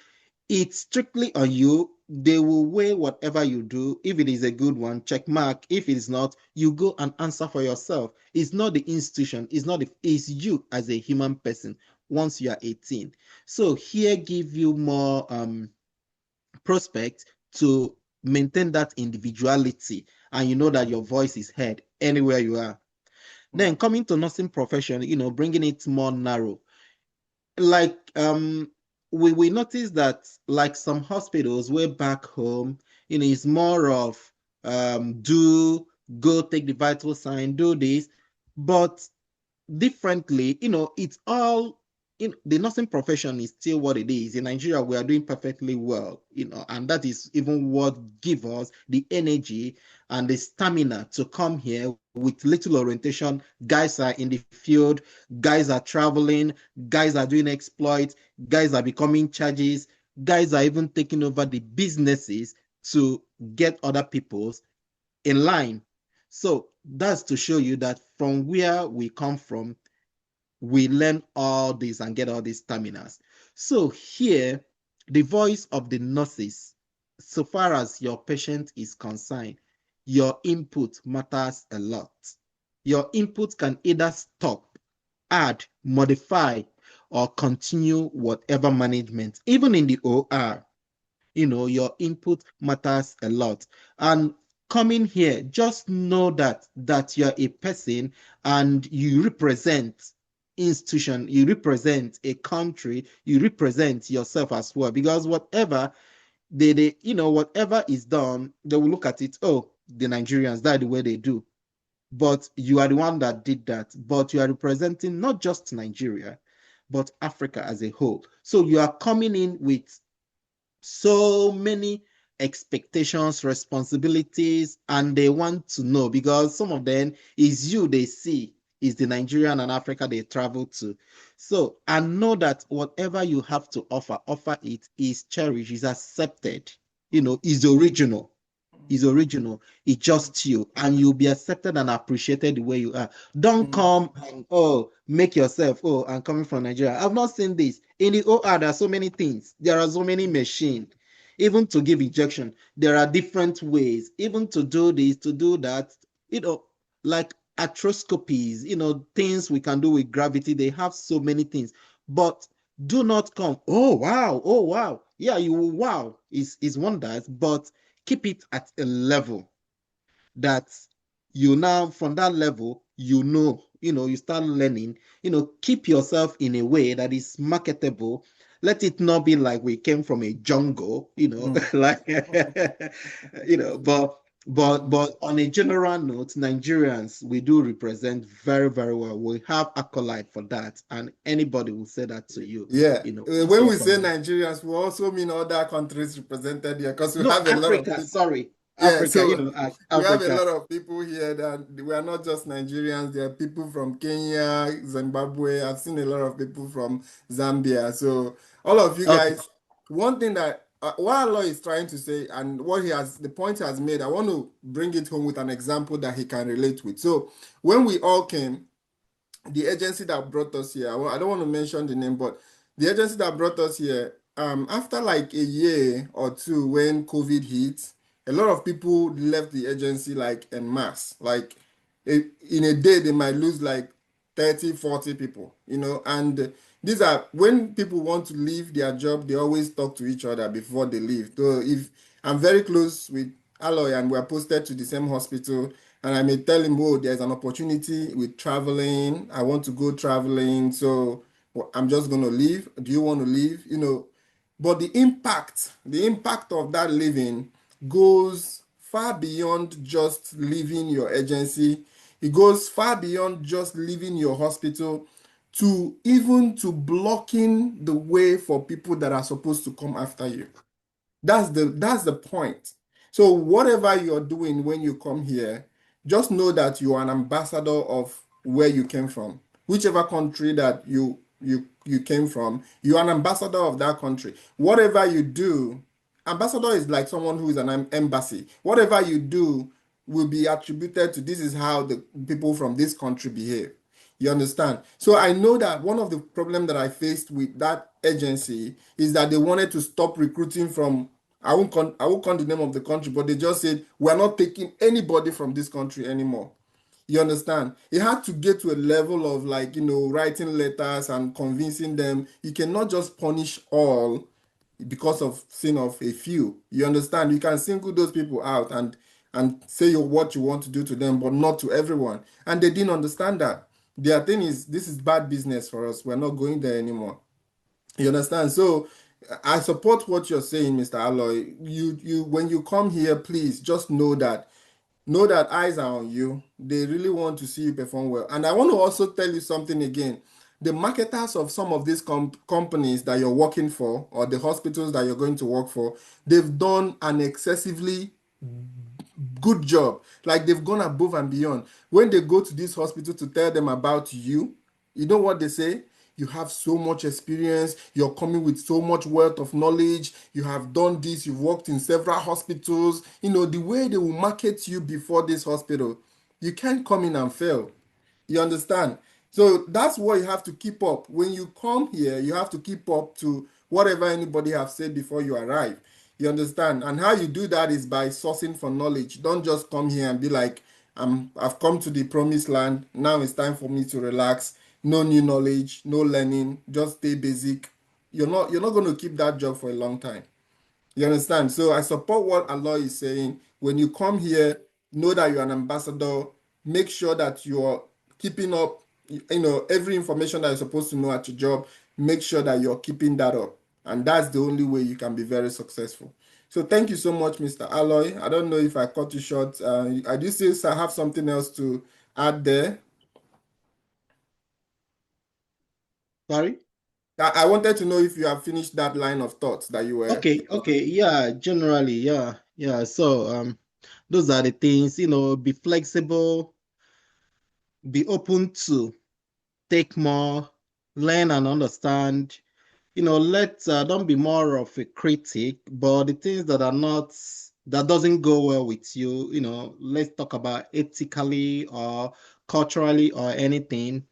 It's strictly on you. They will weigh whatever you do. If it is a good one, check mark. If it is not, you go and answer for yourself. It's not the institution. It's you as a human person once you are 18. So here give you more prospect to maintain that individuality, and you know that your voice is heard anywhere you are. Then coming to nursing profession, bringing it more narrow, like we notice that, like, some hospitals way back home, it's more of do go take the vital sign, do this, but differently, it's all in the nursing profession is still what it is. In Nigeria, we are doing perfectly well, and that is even what gives us the energy and the stamina to come here with little orientation. Guys are in the field, guys are traveling, guys are doing exploits, guys are becoming charges, guys are even taking over the businesses to get other people's in line. So that's to show you that from where we come from, we learn all this and get all these terminals. So here, the voice of the nurses, so far as your patient is concerned, your input matters a lot. Your input can either stop, add, modify, or continue whatever management. Even in the OR, your input matters a lot. And coming here, just know that you're a person and you represent institution, you represent a country, you represent yourself as well. Because whatever whatever is done, they will look at it, oh, the Nigerians, that's the way they do. But you are the one that did that. But you are representing not just Nigeria, but Africa as a whole. So you are coming in with so many expectations, responsibilities, and they want to know, because some of them is you they see, is the Nigerian and Africa they travel to. So, and know that whatever you have to offer it, is cherished, is accepted, is original. It's just you, and you'll be accepted and appreciated the way you are. Don't come and, oh, make yourself, oh, I'm coming from Nigeria. I've not seen this. In the OR, there are so many things. There are so many machines. Even to give injection, there are different ways. Even to do this, to do that, like arthroscopies, things we can do with gravity. They have so many things. But do not come, oh wow, oh wow. Yeah, you will wow. Is wonders, but keep it at a level that you now, from that level, you start learning, keep yourself in a way that is marketable. Let it not be like we came from a jungle, like, but on a general note, Nigerians, we do represent very, very well. We have accolade for that, and anybody will say that to you. Yeah. Once When you're we say from Nigerians, we also mean other countries represented here because we no have a lot of Africa, people. sorry, Yeah, Africa, so we have a Africa. lot of people here that we are not just Nigerians. There are people from Kenya, Zimbabwe. I've seen a lot of people from Zambia. So all of you Okay. guys, one thing that what Allah is trying to say and the point he has made, I want to bring it home with an example that he can relate with. So when we all came, the agency that brought us here, I don't want to mention the name, but the agency that brought us here, after like a year or two when COVID hit, a lot of people left the agency like en masse. Like in a day, they might lose like 30, 40 people, and these are when people want to leave their job, they always talk to each other before they leave. So if I'm very close with Aloy and we're posted to the same hospital, and I may tell him, oh, there's an opportunity with traveling. I want to go traveling. So I'm just going to leave. Do you want to leave? But the impact of that leaving goes far beyond just leaving your agency. It goes far beyond just leaving your hospital to even to blocking the way for people that are supposed to come after you. That's the point. So whatever you're doing when you come here, just know that you are an ambassador of where you came from. Whichever country that you came from, you're an ambassador of that country. Whatever you do, ambassador is like someone who is an embassy. Whatever you do will be attributed to this is how the people from this country behave. You understand? So I know that one of the problems that I faced with that agency is that they wanted to stop recruiting from I won't call the name of the country, but they just said we're not taking anybody from this country anymore. You understand? It had to get to a level of like, writing letters and convincing them. You cannot just punish all because of sin of a few. You understand? You can single those people out and say what you want to do to them, but not to everyone. And they didn't understand that. Their thing is this is bad business for us. We're not going there anymore. You understand? So I support what you're saying, Mr. Alloy. You when you come here, please just know that eyes are on you. They really want to see you perform well. And I want to also tell you something again. The marketers of some of these companies that you're working for, or the hospitals that you're going to work for, they've done an excessively good job. Like they've gone above and beyond. When they go to this hospital to tell them about you, you know what they say? You have so much experience. You're coming with so much wealth of knowledge. You have done this. You've worked in several hospitals. The way they will market you before this hospital, you can't come in and fail. You understand? So that's what you have to keep up. When you come here, you have to keep up to whatever anybody have said before you arrive. You understand? And how you do that is by sourcing for knowledge. Don't just come here and be like, I've come to the promised land. Now it's time for me to relax. No new knowledge, no learning, just stay basic. You're not going to keep that job for a long time. You understand? So I support what Allah is saying. When you come here, know that you're an ambassador. Make sure that you're keeping up, every information that you're supposed to know at your job. Make sure that you're keeping that up. And that's the only way you can be very successful. So thank you so much, Mr. Alloy. I don't know if I cut you short. I do still have something else to add there. Sorry? I wanted to know if you have finished that line of thoughts that you were. Okay, yeah, generally, yeah. So those are the things, be flexible, be open to take more, learn and understand. Let don't be more of a critic, but the things that doesn't go well with you, let's talk about ethically or culturally or anything.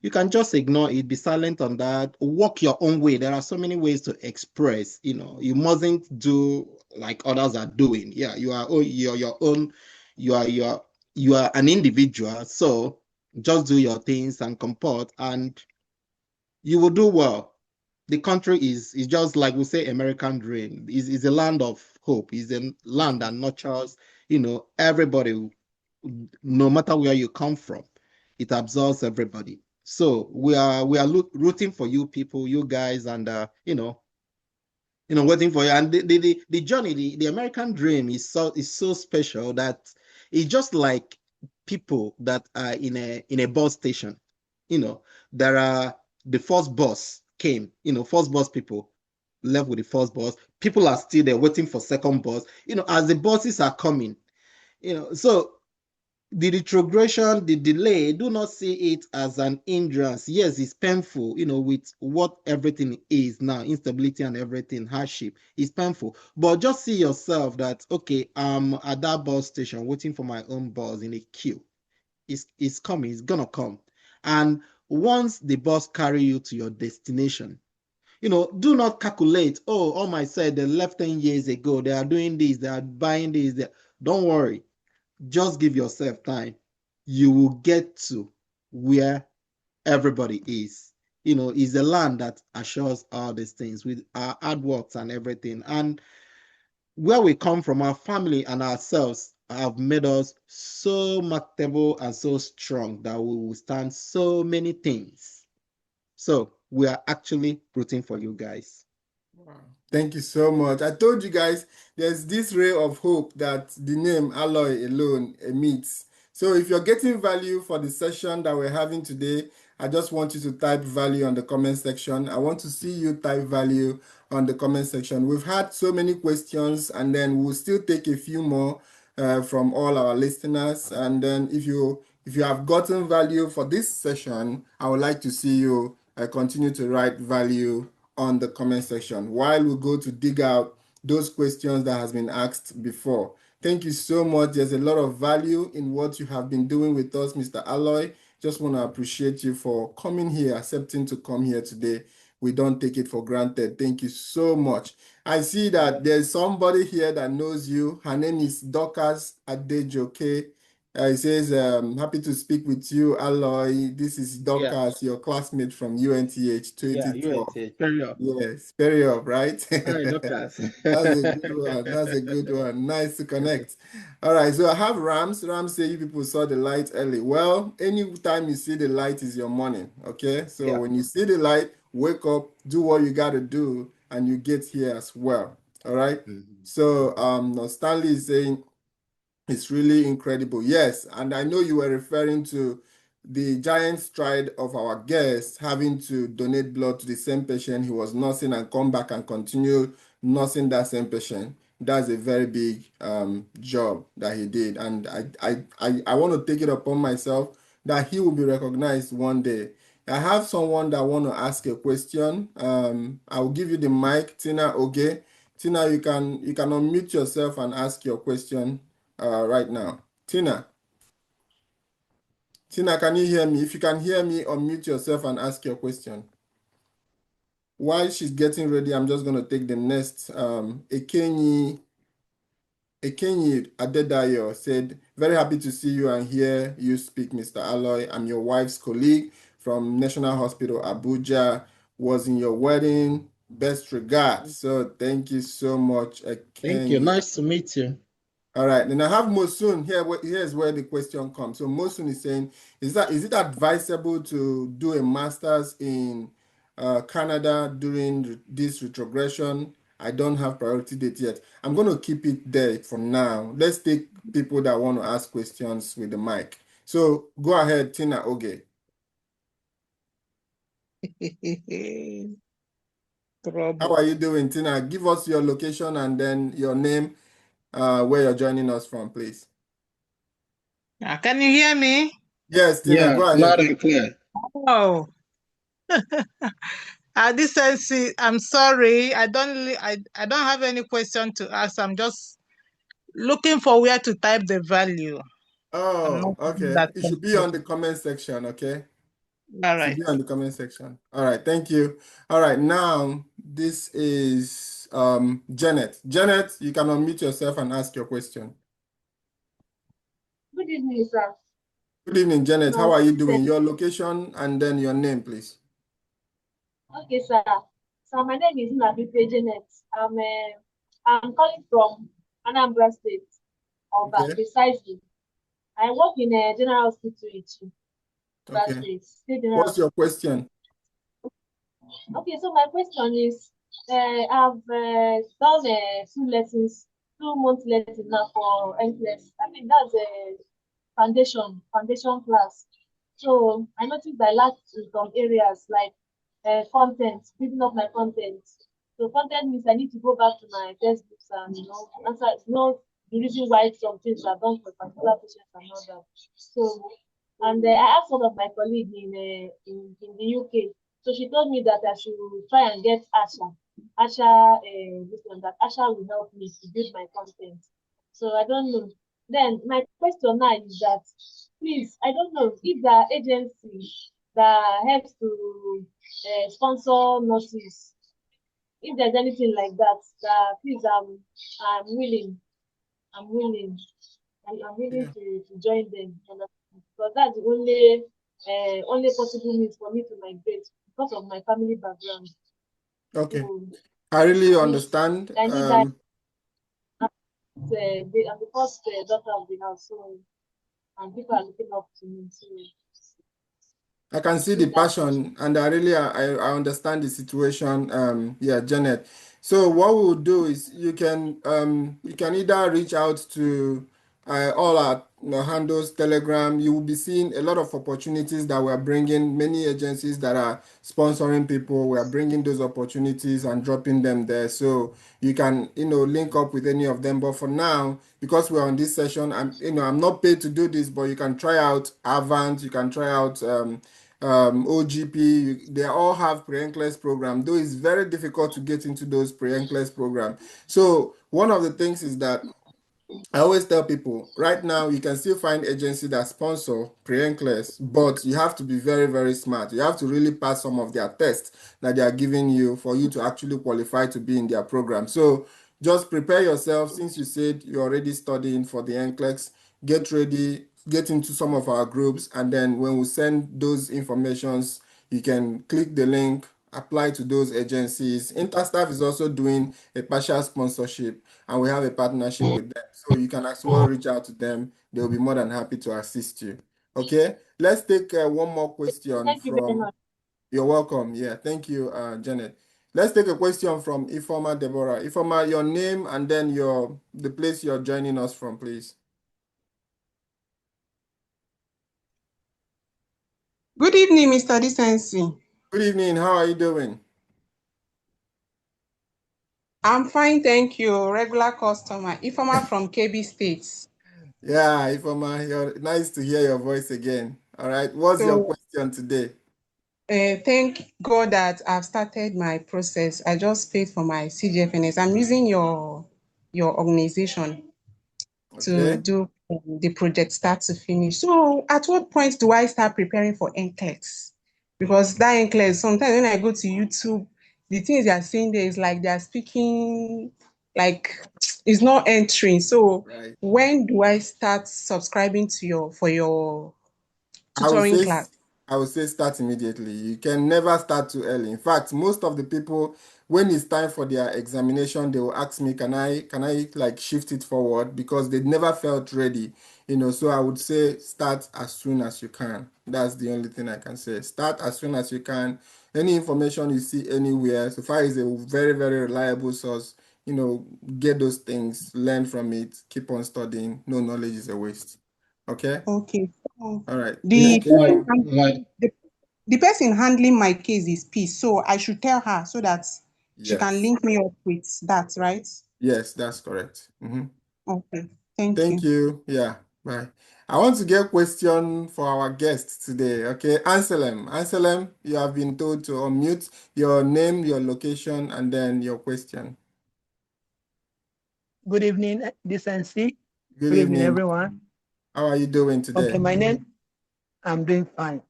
You can just ignore it, be silent on that, walk your own way. There are so many ways to express, you mustn't do like others are doing. Yeah, you're your own, you are an individual. So just do your things and comport and you will do well. The country is just like we say American dream. Is a land of hope. Is a land that nurtures, everybody, no matter where you come from. It absorbs everybody. So we are rooting for you people, you guys, and waiting for you. And the journey, the American dream is so special that it's just like people that are in a bus station. There are the first bus came, first bus people left with the first bus. People are still there waiting for second bus, as the buses are coming, so the retrogression, the delay, do not see it as an hindrance. Yes, it's painful, with what everything is now, instability and everything, hardship. It's painful. But just see yourself that, okay, I'm at that bus station waiting for my own bus in a queue. It's coming, it's gonna come. And once the bus carry you to your destination, do not calculate, oh, all my said they left 10 years ago, they are doing this, they are buying this. Don't worry, just give yourself time. You will get to where everybody is. is the land that assures all these things with our hard works and everything. And where we come from, our family and ourselves have made us so marketable and so strong that we will stand so many things. So we are actually rooting for you guys. Wow. Thank you so much. I told you guys there's this ray of hope that the name Alloy alone emits. So if you're getting value for the session that we're having today, I just want you to type value on the comment section. I want to see you type value on the comment section. We've had so many questions, and then we'll still take a few more from all our listeners. And then if you have gotten value for this session, I would like to see you continue to write value on the comment section while we go to dig out those questions that has been asked before. Thank you so much. There's a lot of value in what you have been doing with us, Mr. Aloy. Just want to appreciate you for coming here, accepting to come here today. We don't take it for granted. Thank you so much. I see that there's somebody here that knows you. Her name is Dorcas Adejoke. It says, happy to speak with you, Aloy. This is Yeah, Dorcas, your classmate from UNTH yeah, 2012. UNT. Carry on. Yes, very up, right? All right, Doctors. That's a good one. That's a good one. Nice to connect. All right, so I have Rams. Rams say you people saw the light early. Well, anytime you see the light is your morning, okay? So Yeah. when you see the light, wake up, do what you got to do, and you get here as well. All right? Mhm. So Stanley is saying it's really incredible. Yes, and I know you were referring to the giant stride of our guest having to donate blood to the same patient he was nursing and come back and continue nursing that same patient. That's a very big job that he did. And I want to take it upon myself that he will be recognized one day. I have someone that want to ask a question. I will give you the mic, Tina Oge. Tina, you can unmute yourself and ask your question right now. Tina, can you hear me? If you can hear me, unmute yourself and ask your question. While she's getting ready, I'm just going to take the next. Ekenyi Adedayo said, very happy to see you and hear you speak, Mr. Aloy. I'm your wife's colleague from National Hospital, Abuja. Was in your wedding. Best regards. So thank you so much, Thank you. Ekenyi. Nice to meet you. All right, then I have Mosun here. Here's where the question comes. So Mosun is saying, is it advisable to do a master's in Canada during this retrogression? I don't have priority date yet. I'm going to keep it there for now. Let's take people that want to ask questions with the mic. So go ahead, Tina Oge. How Trouble. are you doing, Tina? Give us your location and then your name, where you're joining us from, please. Can you hear me? Yes, Tina, Yeah, go loud ahead. and clear. Oh, Decency, I'm sorry. I don't have any question to ask. I'm just looking for where to type the value. I'm not Oh, doing okay. that It should be on the computation. comment section, okay? All It should right. be on the comment section. All right, thank you. All right, now this is Janet. Janet, you can unmute yourself and ask your question. Good evening, sir. Good evening, Janet. How No, are you doing? Your location and then your name, please. okay, sir. So my name is Nabipe Janet. I'm calling from Anambra State, Oba, Okay, precisely. I work in a general hospital in Oba okay. State, State General What's your Hospital. question? Okay, so my question is, I've done 2 month lessons now for NCLEX. I think that's a foundation class. So I noticed I lack in some areas like content, building up my content. So content means I need to go back to my textbooks and answer the reason why some things are done for particular patients and all that. So and I asked one of my colleagues in the UK. So she told me that I should try and get Asha. This one that Asha will help me to build my content. So I don't know. Then my question now is that, please, I don't know if there are agencies that helps to sponsor nurses. If there's anything like that, please, I'm willing. I'm willing. I'm willing Yeah. to join them. Because that's the only possible means for me to migrate. because of my family background. Okay. So, I really understand. I need that. I'm the first daughter of the house, so and people are looking up to me. So I can see the passion, and I understand the situation. Yeah, Janet. So what we'll do is you can either reach out to all our handles, Telegram. You will be seeing a lot of opportunities that we're bringing. Many agencies that are sponsoring people, we are bringing those opportunities and dropping them there. So you can link up with any of them. But for now, because we're on this session, I'm not paid to do this, but you can try out Avant. You can try out. OGP, they all have pre-NCLEX program, though it's very difficult to get into those pre-NCLEX program. So one of the things is that I always tell people right now you can still find agency that sponsor pre-NCLEX, but you have to be very, very smart. You have to really pass some of their tests that they are giving you for you to actually qualify to be in their program. So just prepare yourself. Since you said you're already studying for the NCLEX, get ready, get into some of our groups, and then when we send those informations, you can click the link, apply to those agencies. Interstaff is also doing a partial sponsorship, and we have a partnership with them. So you can as well reach out to them. They'll be more than happy to assist you. Okay, let's take one more question thank you very from. much. You're welcome. Yeah, thank you, Janet. Let's take a question from Ifoma Deborah. Ifoma, your name and then the place you're joining us from, please. Good evening, Mr. Decency. Good evening. How are you doing? I'm fine, thank you. Regular customer. Ifoma from KB States. Yeah, Ifoma, nice to hear your voice again. All right. What's your So, question today? thank God that I've started my process. I just paid for my CGFNS. I'm using your organization to Okay. do the project start to finish. So, at what point do I start preparing for NCLEX? Because that NCLEX, sometimes when I go to YouTube, the things they are saying there is like they're speaking like it's not entering. So, Right. when do I start subscribing to your I would tutoring say class? I would say start immediately. You can never start too early. In fact, most of the people, when it's time for their examination, they will ask me, can I like shift it forward because they never felt ready. So I would say start as soon as you can. That's the only thing I can say. Start as soon as you can. Any information you see anywhere, so far is a very, very reliable source. Get those things, learn from it, keep on studying. No knowledge is a waste. Okay? Okay. So All right. the Thank you so much. the, the person handling my case is Peace. So I should tell her so that she can Yes. link me up with that, right? Yes, that's correct. Okay. Thank Thank you. you. Yeah. Bye. I want to get a question for our guest today. Okay. Anselm. Anselm, you have been told to unmute your name, your location, and then your question. Good evening, Decency. Good Good evening, evening. everyone. How are you doing Okay, today? I'm doing fine.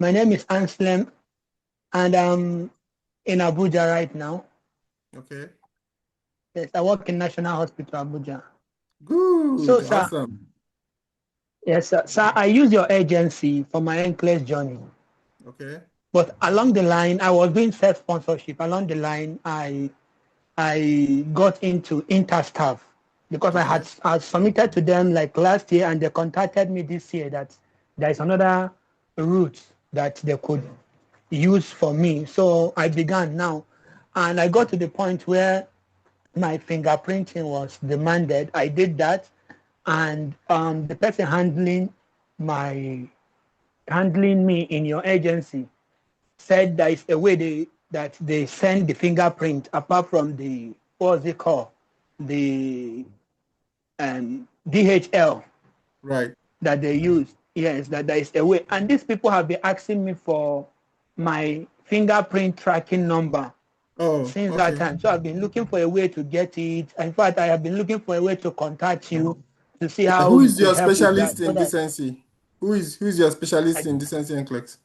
My name is Anselm, and I'm in Abuja right now. Okay. Yes, I work in National Hospital, Abuja. So, Good. sir, Awesome. yes, sir, I use your agency for my NCLEX journey. Okay. But along the line, I was doing self-sponsorship. Along the line, I got into Interstaff because Okay. I submitted to them like last year, and they contacted me this year that there is another route that they could use for me. So I began now, and I got to the point where my fingerprinting was demanded. I did that, and the person handling me in your agency said there is a way that they send the fingerprint apart from the, what's it called, the DHL Right. that they use. Yes, that there is a way. And these people have been asking me for my fingerprint tracking number Oh, since that okay. time. So I've been looking for a way to get it. In fact, I have been looking for a way to contact you to see Yeah. how Who you is could your help with specialist that. So in that decency? Who's your specialist I, in decency and clerks?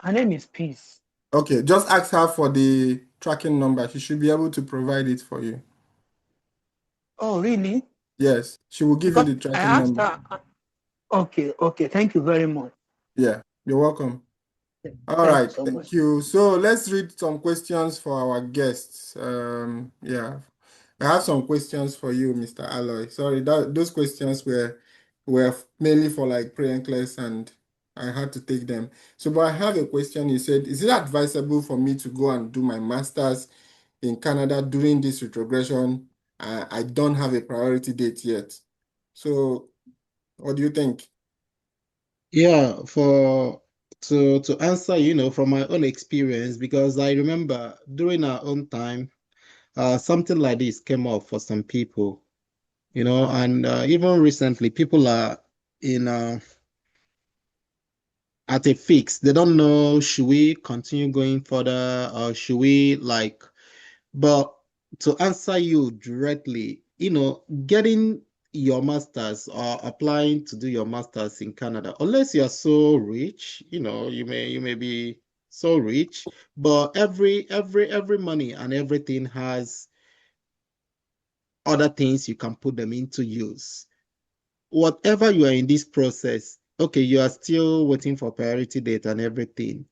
her name is Peace. Okay, just ask her for the tracking number. She should be able to provide it for you. Oh, really? Yes, she will give you Because the I tracking asked number. her. Okay, okay. Thank you very much. Yeah, you're welcome. All Thank you right, so thank much. you. So let's read some questions for our guests. Yeah, I have some questions for you, Mr. Aloy. Sorry, those questions were mainly for like pre class, and I had to take them. So, but I have a question. You said, is it advisable for me to go and do my master's in Canada during this retrogression? I don't have a priority date yet. So, what do you think? Yeah, for to answer, from my own experience, because I remember during our own time, something like this came up for some people, and even recently, people are in at a fix. They don't know, should we continue going further or should we like, but to answer you directly, getting your master's or applying to do your master's in Canada, unless you're so rich, you may be so rich, but every money and everything has other things you can put them into use. Whatever you are in this process, okay, you are still waiting for priority date and everything.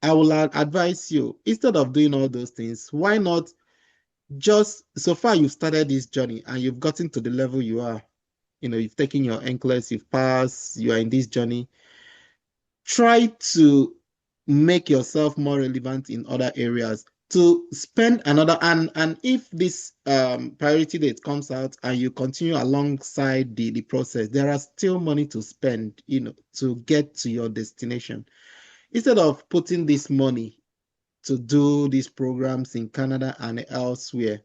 I will advise you, instead of doing all those things, why not just so far you've started this journey and you've gotten to the level you are, you've taken your NCLEX, you've passed, you are in this journey. Try to make yourself more relevant in other areas to spend another and if this priority date comes out and you continue alongside the process, there are still money to spend, to get to your destination. Instead of putting this money to do these programs in Canada and elsewhere.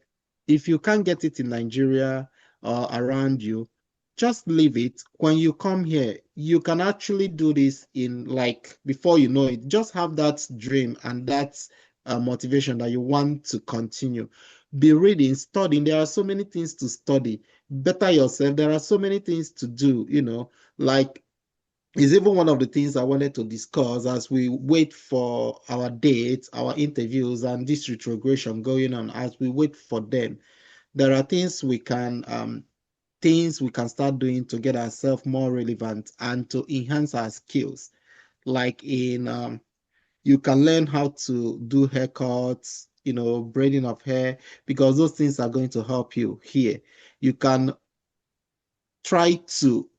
If you can't get it in Nigeria or around you, just leave it. When you come here, you can actually do this in like before you know it. Just have that dream and that motivation that you want to continue. Be reading, studying. There are so many things to study. Better yourself. There are so many things to do, like is even one of the things I wanted to discuss as we wait for our dates, our interviews, and this retrogression going on. As we wait for them, there are things we can start doing to get ourselves more relevant and to enhance our skills. Like you can learn how to do haircuts, braiding of hair, because those things are going to help you here. You can try to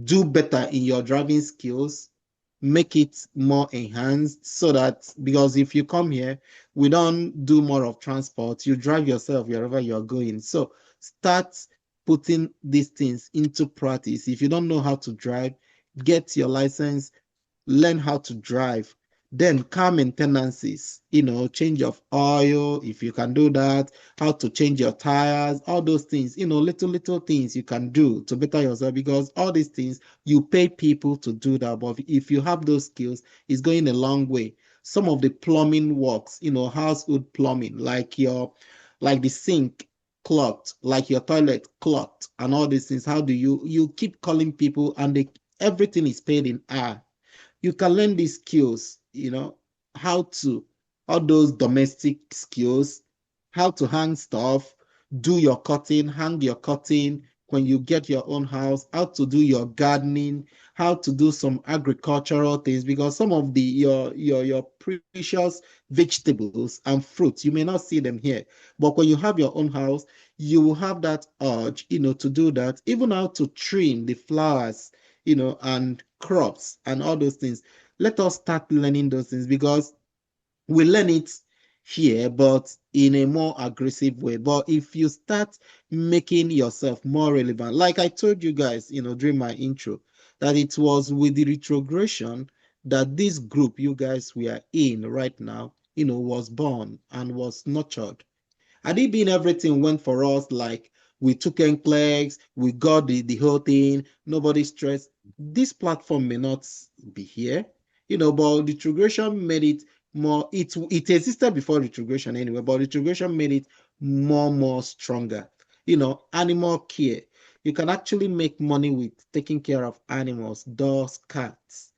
do better in your driving skills, make it more enhanced so that because if you come here, we don't do more of transport, you drive yourself wherever you're going. So start putting these things into practice. If you don't know how to drive, get your license, learn how to drive. Then car maintenances, change of oil, if you can do that, how to change your tires, all those things, little things you can do to better yourself because all these things you pay people to do that. But if you have those skills, it's going a long way. Some of the plumbing works, household plumbing, like the sink clogged, like your toilet clogged, and all these things. How do you keep calling people and everything is paid in hour. You can learn these skills, how to, all those domestic skills, how to hang stuff, do your cutting, hang your cutting when you get your own house, how to do your gardening, how to do some agricultural things, because some of your precious vegetables and fruits, you may not see them here. But when you have your own house, you will have that urge, to do that, even how to trim the flowers and crops and all those things. Let us start learning those things because we learn it here, but in a more aggressive way. But if you start making yourself more relevant, like I told you guys, during my intro, that it was with the retrogression that this group you guys we are in right now, was born and was nurtured. Had it been everything went for us, like we took NCLEX, we got the whole thing, nobody stressed, this platform may not be here, but retrogression made it more, it existed before retrogression anyway, but retrogression made it more stronger. Animal care. You can actually make money with taking care of animals, dogs, cats,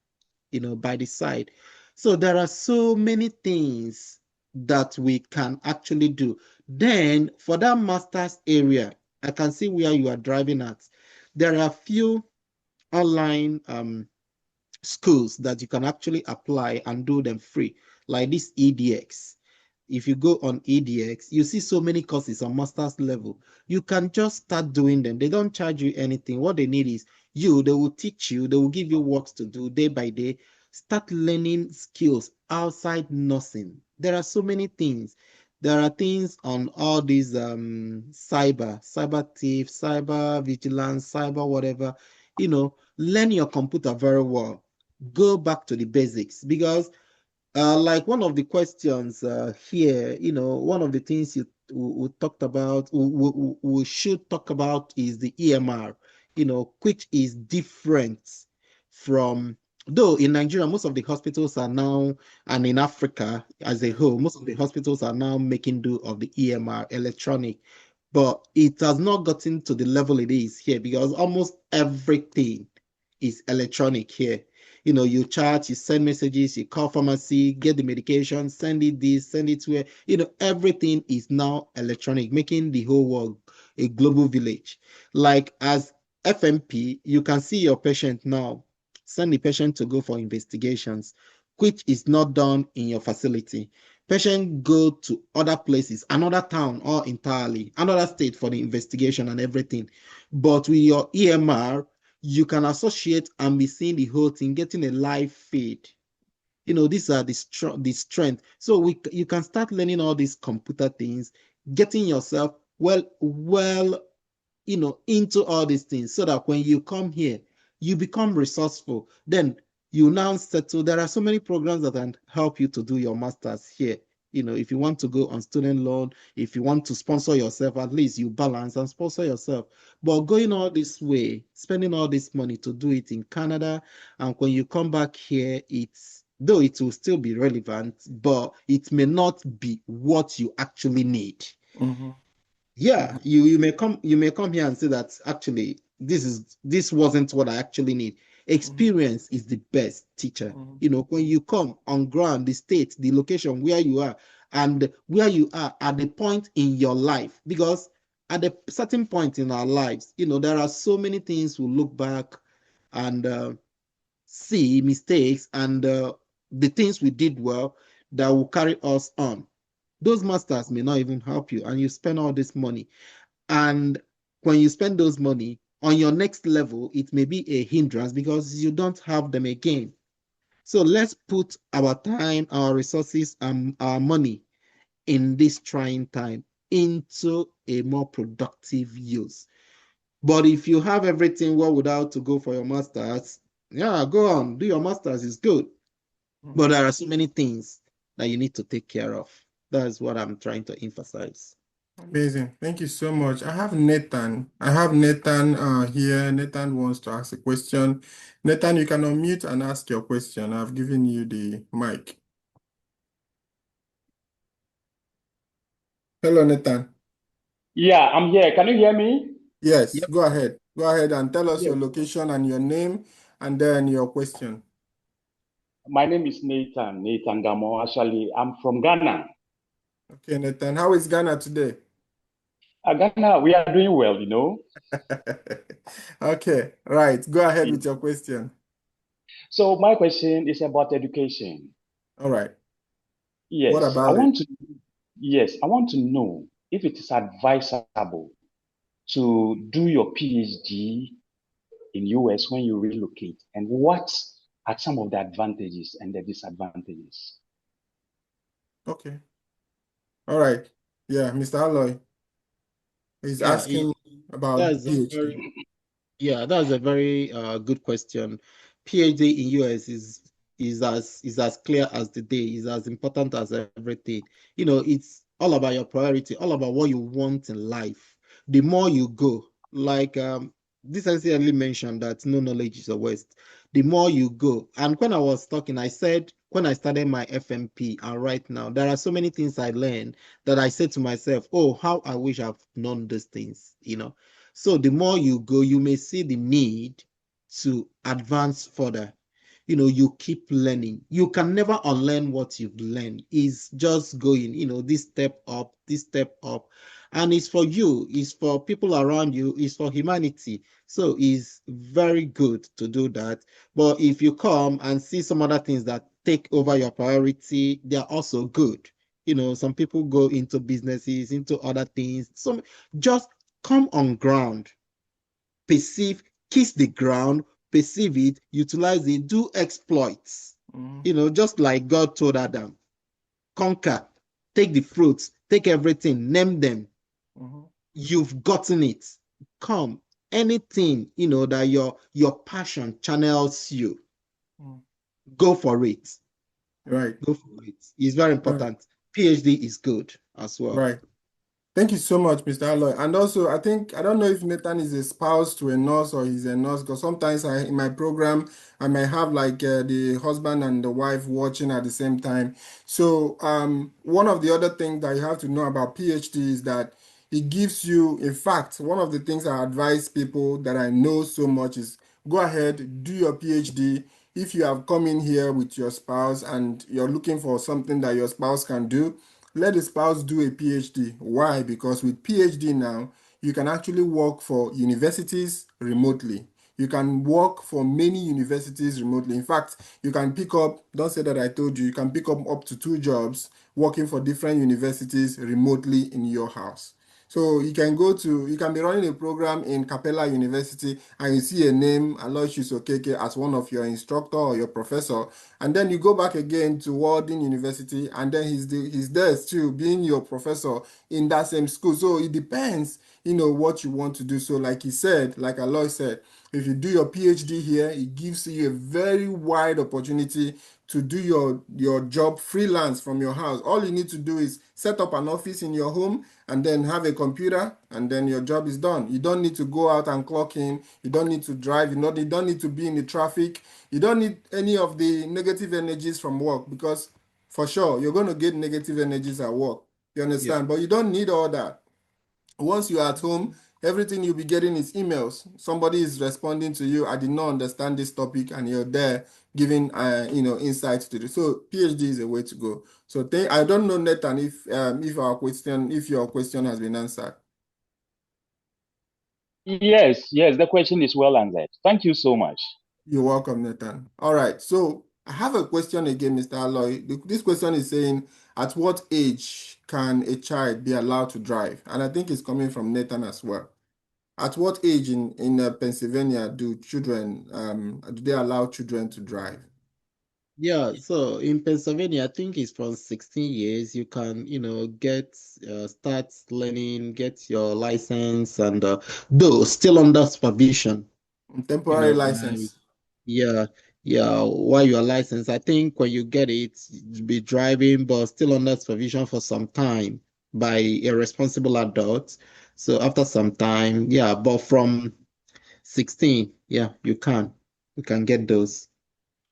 by the side. So there are so many things that we can actually do. Then for that master's area, I can see where you are driving at. There are few online schools that you can actually apply and do them free, like this EDX. If you go on EDX, you see so many courses on master's level. You can just start doing them. They don't charge you anything. What they need is you. They will teach you. They will give you works to do day by day. Start learning skills outside nursing. There are so many things. There are things on all these cyber thief, cyber vigilance, cyber whatever. Learn your computer very well. Go back to the basics, because like one of the questions here, one of the things we talked about, we should talk about is the EMR, which is different from, though in Nigeria, most of the hospitals are now, and in Africa as a whole, most of the hospitals are now making do of the EMR, electronic, but it has not gotten to the level it is here, because almost everything is electronic here. You chat, you send messages, you call pharmacy, get the medication, send it this, send it where, everything is now electronic, making the whole world a global village. Like as FNP, you can see your patient now, send the patient to go for investigations, which is not done in your facility. Patient go to other places, another town or entirely, another state for the investigation and everything. But with your EMR, you can associate and be seeing the whole thing, getting a live feed. These are the strength. So you can start learning all these computer things, getting yourself well, into all these things, so that when you come here, you become resourceful. Then you now settle. There are so many programs that can help you to do your master's here. If you want to go on student loan, if you want to sponsor yourself, at least you balance and sponsor yourself. But going all this way, spending all this money to do it in Canada, and when you come back here, though it will still be relevant, but it may not be what you actually need. Mm-hmm. Yeah, you may come here and say that actually this wasn't what I actually need. Experience is the best teacher. When you come on ground, the state, the location where you are, and where you are at the point in your life, because at a certain point in our lives, there are so many things we look back and see mistakes and the things we did well that will carry us on. Those masters may not even help you, and you spend all this money. And when you spend those money on your next level, it may be a hindrance because you don't have them again. So let's put our time, our resources, and our money in this trying time into a more productive use. But if you have everything well without to go for your masters, yeah, go on, do your masters, is good. But there are so many things that you need to take care of. That's what I'm trying to emphasize. Amazing. Thank you so much. I have Nathan. Here. Nathan wants to ask a question. Nathan, you can unmute and ask your question. I've given you the mic. Hello, Nathan. Yeah, I'm here. Can you hear me? Yes, Yep. go ahead. Go ahead and tell us Yes. your location and your name, and then your question. My name is Nathan Gamo. Actually, I'm from Ghana. Okay, Nathan, how is Ghana today? Ghana, we are doing well, Okay, right. Go ahead with your question. So my question is about education. All right. Yes, What about it? I want to know if it is advisable to do your PhD in US when you relocate, and what are some of the advantages and the disadvantages? Okay. All right. Yeah, Mr. Aloy is asking about That's a PhD. that's a very good question. PhD in US is as clear as the day, is as important as everything. It's all about your priority, all about what you want in life. The more you go, like Decency earlier mentioned that no knowledge is a waste. The more you go, and when I was talking, I said when I started my FNP and right now, there are so many things I learned that I said to myself, oh, how I wish I've known these things. So the more you go, you may see the need to advance further. You keep learning. You can never unlearn what you've learned. It's just going, this step up, this step up. and it's for you, it's for people around you, it's for humanity. So it's very good to do that. But if you come and see some other things that take over your priority, they're also good. Some people go into businesses, into other things. So just come on ground, perceive, kiss the ground, perceive it, utilize it, do exploits. Just like God told Adam, conquer, take the fruits, take everything, name them. You've gotten it. Come, anything that your passion channels you, go for it. Right. Go for it. It's very important. PhD is good as well. Right. Thank you so much, Mr. Aloy. And also, I don't know if Nathan is a spouse to a nurse or he's a nurse, because sometimes in my program, I might have like the husband and the wife watching at the same time. So one of the other things that you have to know about PhD is that it gives you, in fact, one of the things I advise people that I know so much is go ahead, do your PhD. If you have come in here with your spouse and you're looking for something that your spouse can do, let the spouse do a PhD. Why? Because with PhD now, you can actually work for universities remotely. You can work for many universities remotely. In fact, you can pick up, don't say that I told you, you can pick up to 2 jobs working for different universities remotely in your house. So you can be running a program in Capella University and you see a name, Aloysius Okeke, as one of your instructor or your professor, and then you go back again to Walden University and then he's there still being your professor in that same school. So it depends, what you want to do. So like he said, like Aloy said, if you do your PhD here, it gives you a very wide opportunity to do your job freelance from your house. All you need to do is set up an office in your home and then have a computer, and then your job is done. You don't need to go out and clock in. You don't need to drive. You don't need to be in the traffic. You don't need any of the negative energies from work, because for sure you're going to get negative energies at work. You understand? Yeah. But you don't need all that. Once you're at home, everything you'll be getting is emails. Somebody is responding to you. I did not understand this topic, and you're there giving insights to this. So PhD is a way to go. So I don't know, Nathan, if your question has been answered. Yes, the question is well answered. Thank you so much. You're welcome, Nathan. All right. So I have a question again, Mr. Aloy. This question is saying, at what age can a child be allowed to drive? And I think it's coming from Nathan as well. At what age in Pennsylvania do they allow children to drive? Yeah, so in Pennsylvania, I think it's from 16 years. You can, start learning, get your license, and though still under supervision, you Temporary know, and license. yeah, yeah, while you're licensed, I think when you get it, you'll be driving, but still under supervision for some time by a responsible adult. So after some time, yeah, but from 16, yeah, you can get those.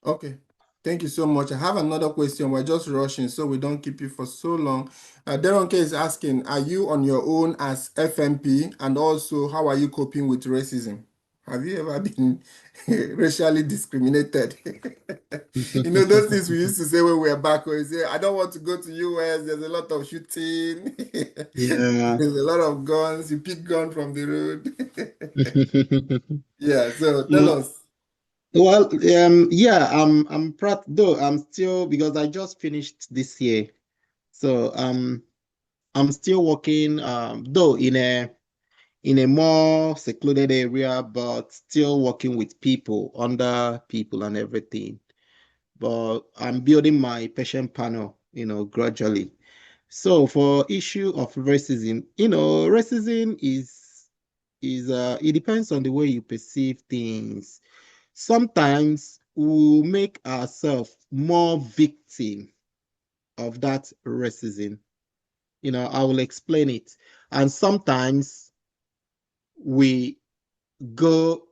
Okay. Thank you so much. I have another question. We're just rushing, so we don't keep you for so long. Deronke is asking, are you on your own as FNP? And also, how are you coping with racism? Have you ever been racially discriminated? Those things we used to say when we were back, where we say, I don't want to go to US. There's a lot of shooting. Yeah. There's a lot of guns. You pick gun from the road. Yeah, so tell Mm, us. Well, yeah, I'm proud though. I'm still because I just finished this year, so I'm still working though in a more secluded area, but still working with people, under people and everything. But I'm building my patient panel, gradually. So for issue of racism, racism is it depends on the way you perceive things. Sometimes we make ourselves more victim of that racism. I will explain it. And sometimes we go,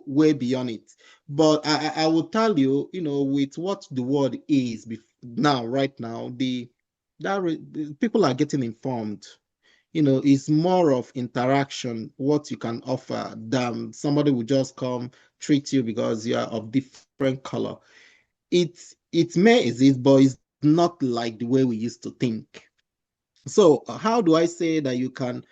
way beyond it. But I will tell you, with what the world is now, right now, the people are getting informed. It's more of interaction, what you can offer than somebody will just come treat you because you are of different color. It may exist, but it's not like the way we used to think. So how do I say that you can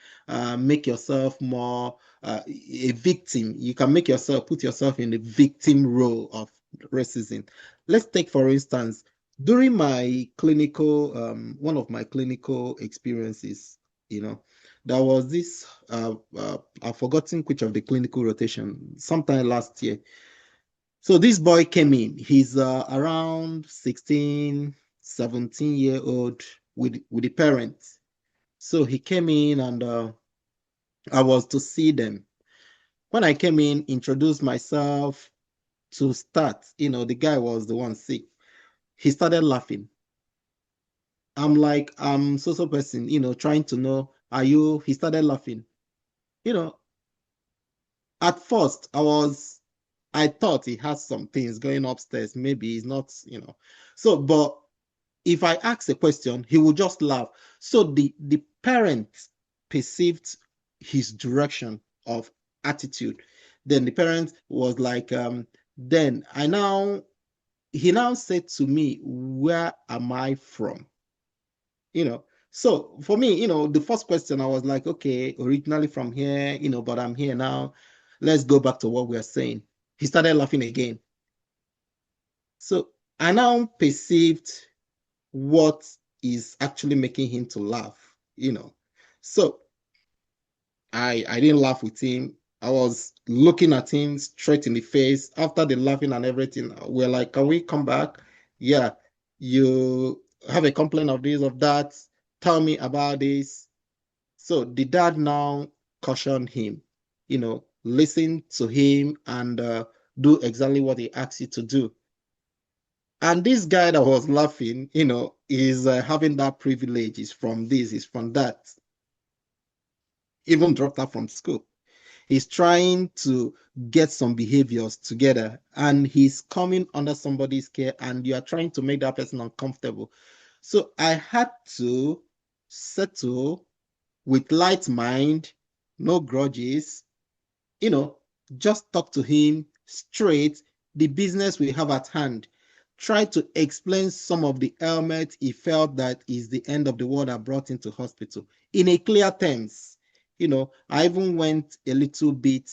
make yourself more a victim? You can make yourself, put yourself in the victim role of racism. Let's take, for instance, during my clinical, one of my clinical experiences, there was this, I've forgotten which of the clinical rotation, sometime last year. So this boy came in, he's around 16, 17-year-old with the parents. So he came in and I was to see them. When I came in, introduced myself to start, the guy was the one sick. He started laughing. I'm like, I'm so person, trying to know, are you? He started laughing. You know, at first I thought he had some things going upstairs. Maybe he's not, So, but if I ask a question, he would just laugh. So the parents perceived his direction of attitude. Then the parent was like, then he now said to me, where am I from? So for me, the first question I was like, okay, originally from here, but I'm here now. Let's go back to what we are saying. He started laughing again. So I now perceived what is actually making him to laugh. So I didn't laugh with him. I was looking at him straight in the face after the laughing and everything. We're like, can we come back? Yeah, you have a complaint of this, of that. Tell me about this. So the dad now cautioned him, listen to him and do exactly what he asks you to do. And this guy that was laughing, is having that privilege, is from this, is from that. Even dropped out from school. He's trying to get some behaviors together and he's coming under somebody's care and you are trying to make that person uncomfortable. So I had to settle with light mind, no grudges, just talk to him straight, the business we have at hand. Try to explain some of the ailments he felt that is the end of the world that brought him to hospital in a clear terms. I even went a little bit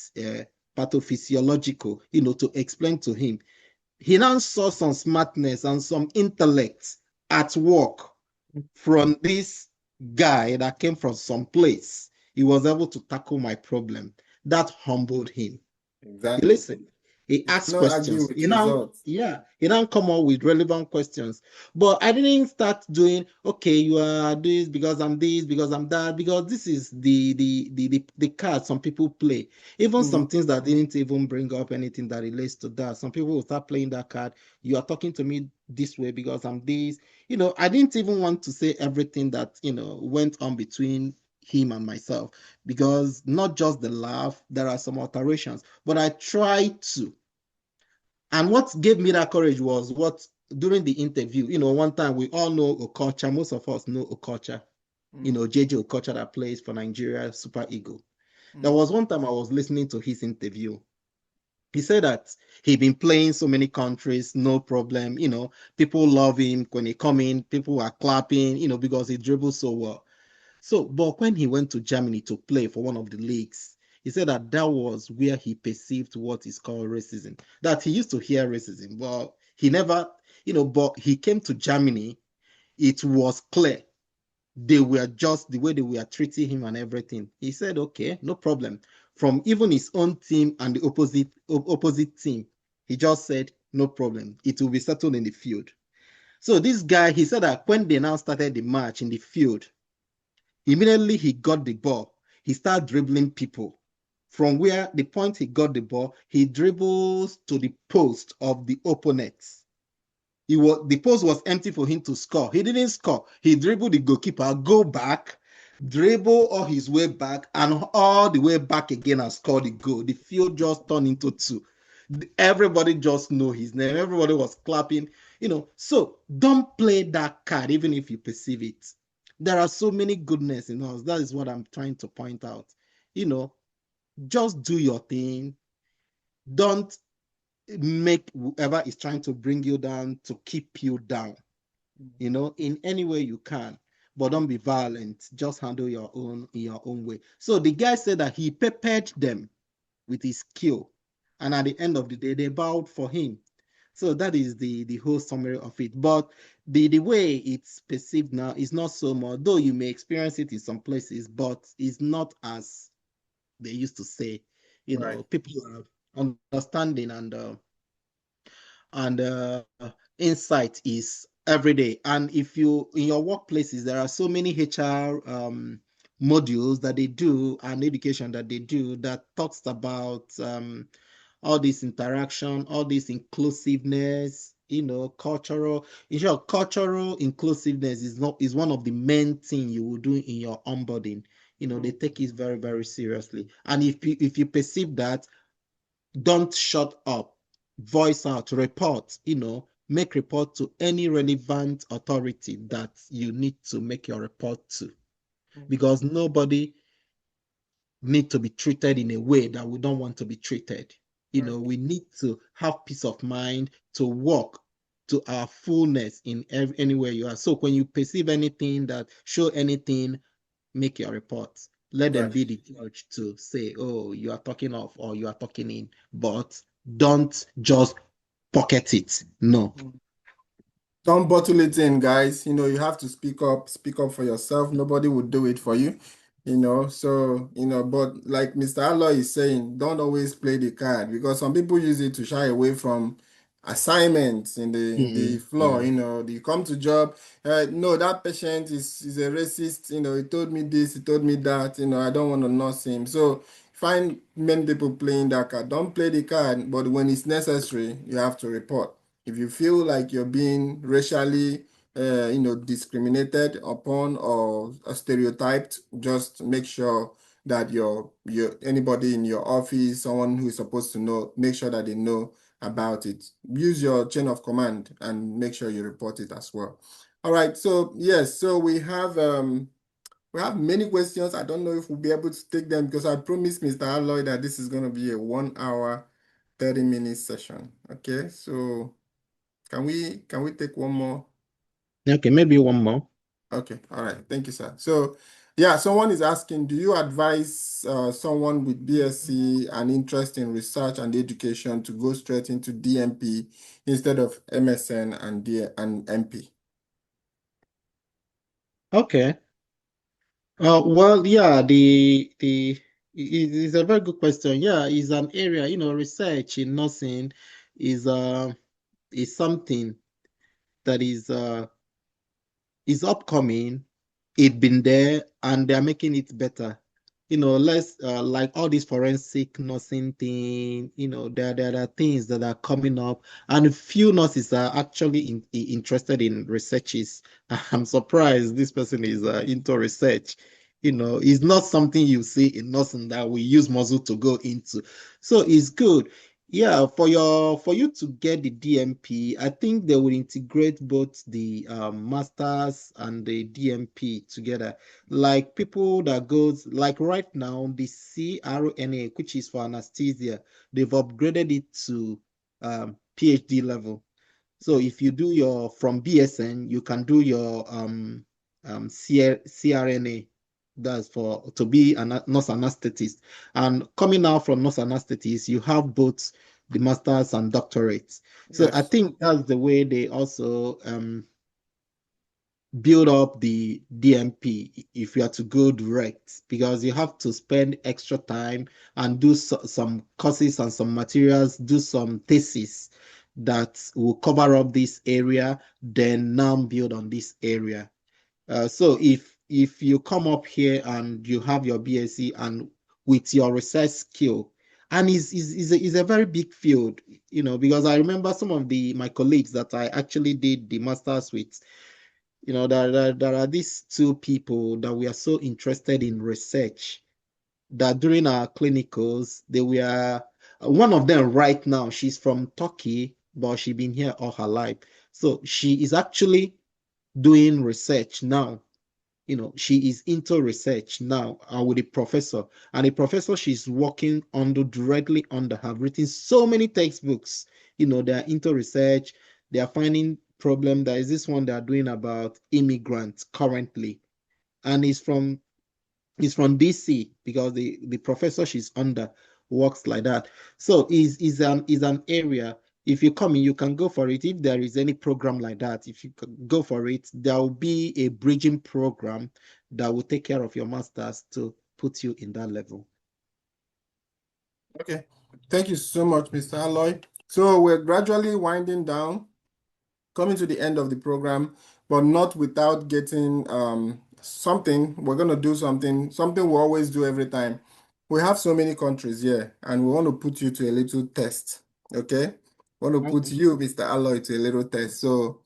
pathophysiological, to explain to him. He now saw some smartness and some intellect at work from this guy that came from some place. He was able to tackle my problem. That humbled him. You Exactly. listen. He You asked cannot argue questions. with results. He don't come up with relevant questions. But I didn't start doing, okay, you are this because I'm this, because I'm that, because this is the card some people play. Even some things that didn't even bring up anything that relates to that. Some people will start playing that card. You are talking to me this way because I'm this. I didn't even want to say everything that, went on between him and myself, because not just the laugh, there are some alterations, but I tried to. And what gave me that courage was what during the interview, one time we all know Okocha, most of us know Okocha, JJ Okocha that plays for Nigeria Super Eagle. There was one time I was listening to his interview. He said that he'd been playing so many countries, no problem. People love him. When he come in, people are clapping, because he dribbles so well. So, but when he went to Germany to play for one of the leagues, he said that that was where he perceived what is called racism. That he used to hear racism, but he never, but he came to Germany, it was clear. They were just the way they were treating him and everything. He said, okay, no problem. From even his own team and the opposite team, he just said, no problem. It will be settled in the field. So this guy, he said that when they now started the match in the field, immediately he got the ball, he started dribbling people. From where the point he got the ball, he dribbles to the post of the opponent. The post was empty for him to score. He didn't score. He dribbled the goalkeeper, go back, dribble all his way back, and all the way back again and score the goal. The field just turned into two. Everybody just know his name. Everybody was clapping. So don't play that card, even if you perceive it. There are so many goodness in us. That is what I'm trying to point out. Just do your thing. Don't make whoever is trying to bring you down to keep you down, in any way you can. but don't be violent. Just handle your own in your own way. So the guy said that he prepared them with his skill, and at the end of the day, they bowed for him. So that is the whole summary of it. But the way it's perceived now is not so much, though you may experience it in some places, but it's not as they used to say. You Right. know, people are understanding and insight is every day. And if you in your workplaces, there are so many HR modules that they do and education that they do that talks about all this interaction, all this inclusiveness, cultural. In short, cultural inclusiveness is one of the main things you will do in your onboarding. They take it very, very seriously. And if you perceive that, don't shut up, voice out, report, make report to any relevant authority that you need to make your report to, because nobody need to be treated in a way that we don't want to be treated. We need to have peace of mind to walk to our fullness in anywhere you are. So when you perceive anything that show anything, make your report. Let them Right. be the judge to say, oh, you are talking off or you are talking in, but don't just pocket it. No. Don't bottle it in, guys. You have to speak up for yourself. Nobody will do it for you. So, but like Mr. Alloy is saying, don't always play the card, because some people use it to shy away from assignments in the floor. They come to job, no, that patient is a racist, he told me this, he told me that, I don't want to nurse him. So find many people playing that card. Don't play the card, but when it's necessary, you have to report. If you feel like you're being racially, discriminated upon or stereotyped, just make sure that your anybody in your office, someone who is supposed to know, make sure that they know about it. Use your chain of command and make sure you report it as well. All right. So yes, so we have many questions. I don't know if we'll be able to take them, because I promised Mr. Alloy that this is going to be a 1 hour, 30-minute session. Okay, so can we take one more? Okay, maybe one more. Okay, all right. Thank you, sir. So, yeah, someone is asking, do you advise someone with BSc and interest in research and education to go straight into DMP instead of MSN and MP? Okay. Well, yeah, it's a very good question. Yeah, it's an area, research in nursing is is something that is upcoming. It been there and they're making it better. Less like all this forensic nursing thing, there are things that are coming up, and few nurses are actually interested in researches. I'm surprised this person is into research. It's not something you see in nursing that we use muscle to go into. So it's good. Yeah, for you to get the DMP, I think they will integrate both the masters and the DMP together. Like people that goes like right now, the CRNA, which is for anesthesia, they've upgraded it to PhD level. So if you do your from BSN, you can do your CRNA. That's for to be a nurse anesthetist. And coming out from nurse anesthetist, you have both the masters and doctorates. So I Yes. think that's the way they also build up the DMP if you are to go direct, because you have to spend extra time and do some courses and some materials, do some thesis that will cover up this area, then now build on this area. So if you come up here and you have your BSc and with your research skill, and is a very big field, because I remember some of my colleagues that I actually did the masters with, there are these two people that we are so interested in research that during our clinicals, they were one of them right now, she's from Turkey, but she's been here all her life. So she is actually doing research now. She is into research now with a professor, and a professor she's working under directly under have written so many textbooks. They are into research. They are finding problem. There is this one they are doing about immigrants currently. and he's from DC because the professor she's under works like that. So is an area. If you come in, you can go for it. If there is any program like that, if you go for it, there will be a bridging program that will take care of your masters to put you in that level. Okay. Thank you so much, Mr. Aloy. So we're gradually winding down, coming to the end of the program, but not without getting something. We're going to do something we always do every time. We have so many countries here, and we want to put you to a little test. Okay? We want to put Okay. you, Mr. Alloy, to a little test. So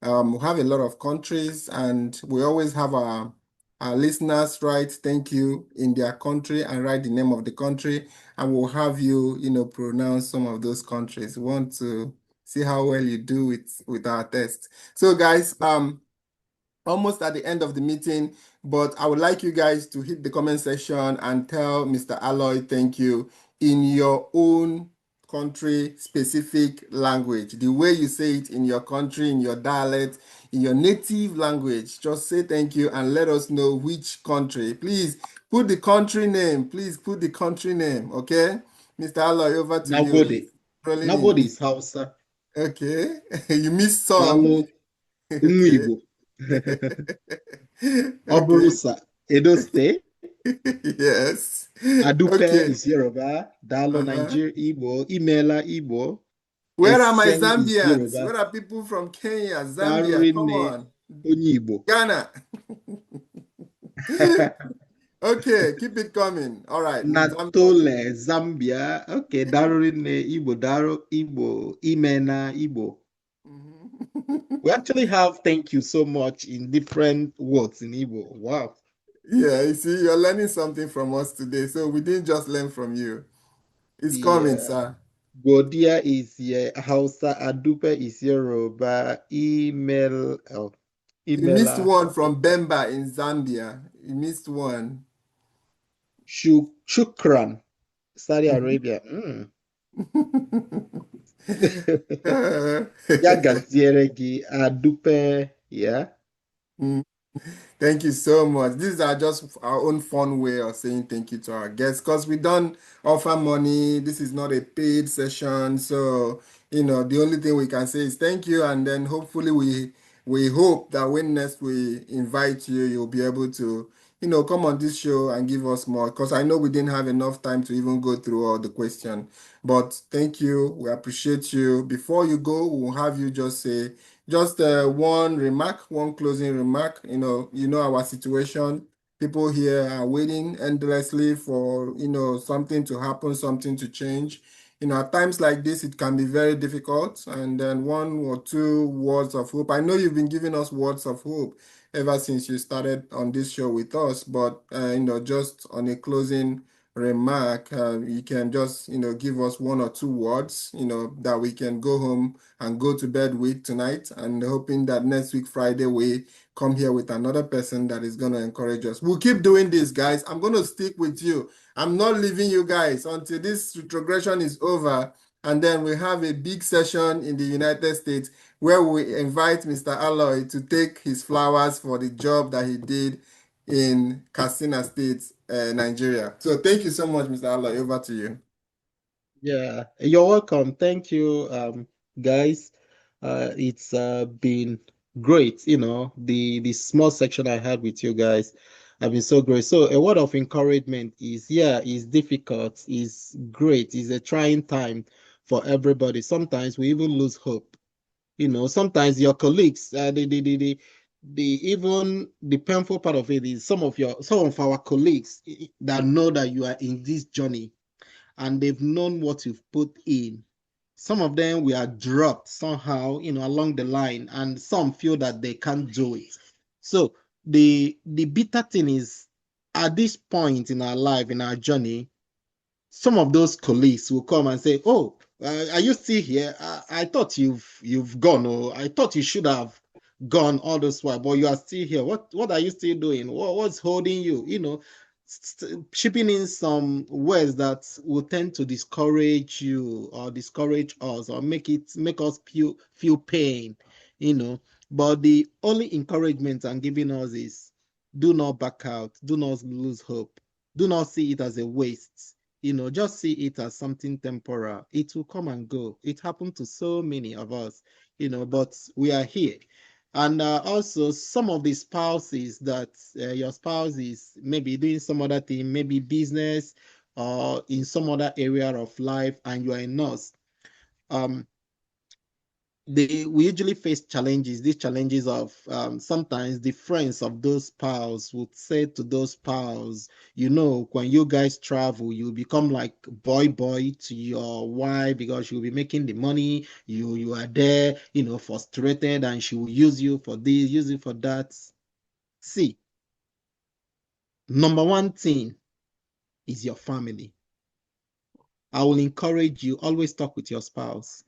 we have a lot of countries, and we always have our listeners write thank you in their country and write the name of the country, and we'll have you, pronounce some of those countries. We want to see how well you do with our test. So guys, almost at the end of the meeting, but I would like you guys to hit the comment section and tell Mr. Alloy thank you in your own country specific language, the way you say it in your country, in your dialect, in your native language. Just say thank you and let us know which country. Please put the country name. Please put the country name. Okay, Mr. Alloy, over to you. Nobody. Rolling Nobody in. is Hausa. Okay, you missed some. Dalo Okay. Umuibo. Okay. Oburusa. Edo State. Yes. Adupe Okay. is Yoruba. Dalo Uh-huh. Nigeria Igbo. Imela Igbo. Where are my Acing is Zambians? Yoruba. Where are people from Kenya, Zambia? Come Darine on. Onyibo. Ghana. Okay, keep it coming. All right. Zambia. Natole, Zambia. Okay, Darine Igbo. Daro Igbo. Imena Igbo. Mhm. We actually have thank you so much in different words in Igbo. Wow. Yeah, you see, you're learning something from us today. So we didn't just learn from you. It's coming, Yeah. sir. Godia is Hausa. Adupe is Yoruba. Email. Oh, You missed Emela. one from Bemba in Zambia. You missed one. Shukran. Saudi Arabia. Ya gaziere gị Adupe. Yeah. Thank you so much. These are just our own fun way of saying thank you to our guests because we don't offer money. This is not a paid session. So, the only thing we can say is thank you. And then hopefully we hope that when next we invite you, you'll be able to, come on this show and give us more. Because I know we didn't have enough time to even go through all the questions. But thank you. We appreciate you. Before you go, we'll have you just say, just one remark, one closing remark. You know our situation. People here are waiting endlessly for something to happen, something to change. At times like this, it can be very difficult. And then one or two words of hope. I know you've been giving us words of hope ever since you started on this show with us. But just on a closing remark, you can just give us one or two words that we can go home and go to bed with tonight, and hoping that next week Friday we come here with another person that is going to encourage us. We'll keep doing this, guys. I'm going to stick with you. I'm not leaving you guys until this retrogression is over, and then we have a big session in the United States where we invite Mr. Alloy to take his flowers for the job that he did in Katsina State, Nigeria. So thank you so much, Mr. Alloy. Over to you. Yeah, you're welcome. Thank you, guys. It's been great. The small section I had with you guys have been so great. So a word of encouragement is, yeah, it's difficult, it's great, it's a trying time for everybody. Sometimes we even lose hope. Sometimes your colleagues, the even the painful part of it is some of our colleagues that know that you are in this journey and they've known what you've put in. Some of them were dropped somehow, along the line, and some feel that they can't do it. So the bitter thing is, at this point in our life, in our journey, some of those colleagues will come and say, "Oh, are you still here? I thought you've gone, or I thought you should have gone all this while, but you are still here. What are you still doing? What's holding you? Shipping in some words that will tend to discourage you or discourage us or make us feel pain. But the only encouragement I'm giving us is do not back out. Do not lose hope. Do not see it as a waste. Just see it as something temporal. It will come and go. It happened to so many of us, but we are here. And also, some of the spouses that your spouse is maybe doing some other thing, maybe business or in some other area of life, and you are a nurse. We usually face challenges. These challenges of sometimes the friends of those pals would say to those pals, when you guys travel, you become like boy to your wife because you'll be making the money. You are there, frustrated, and she will use you for this, use you for that. See, number one thing is your family. I will encourage you, always talk with your spouse.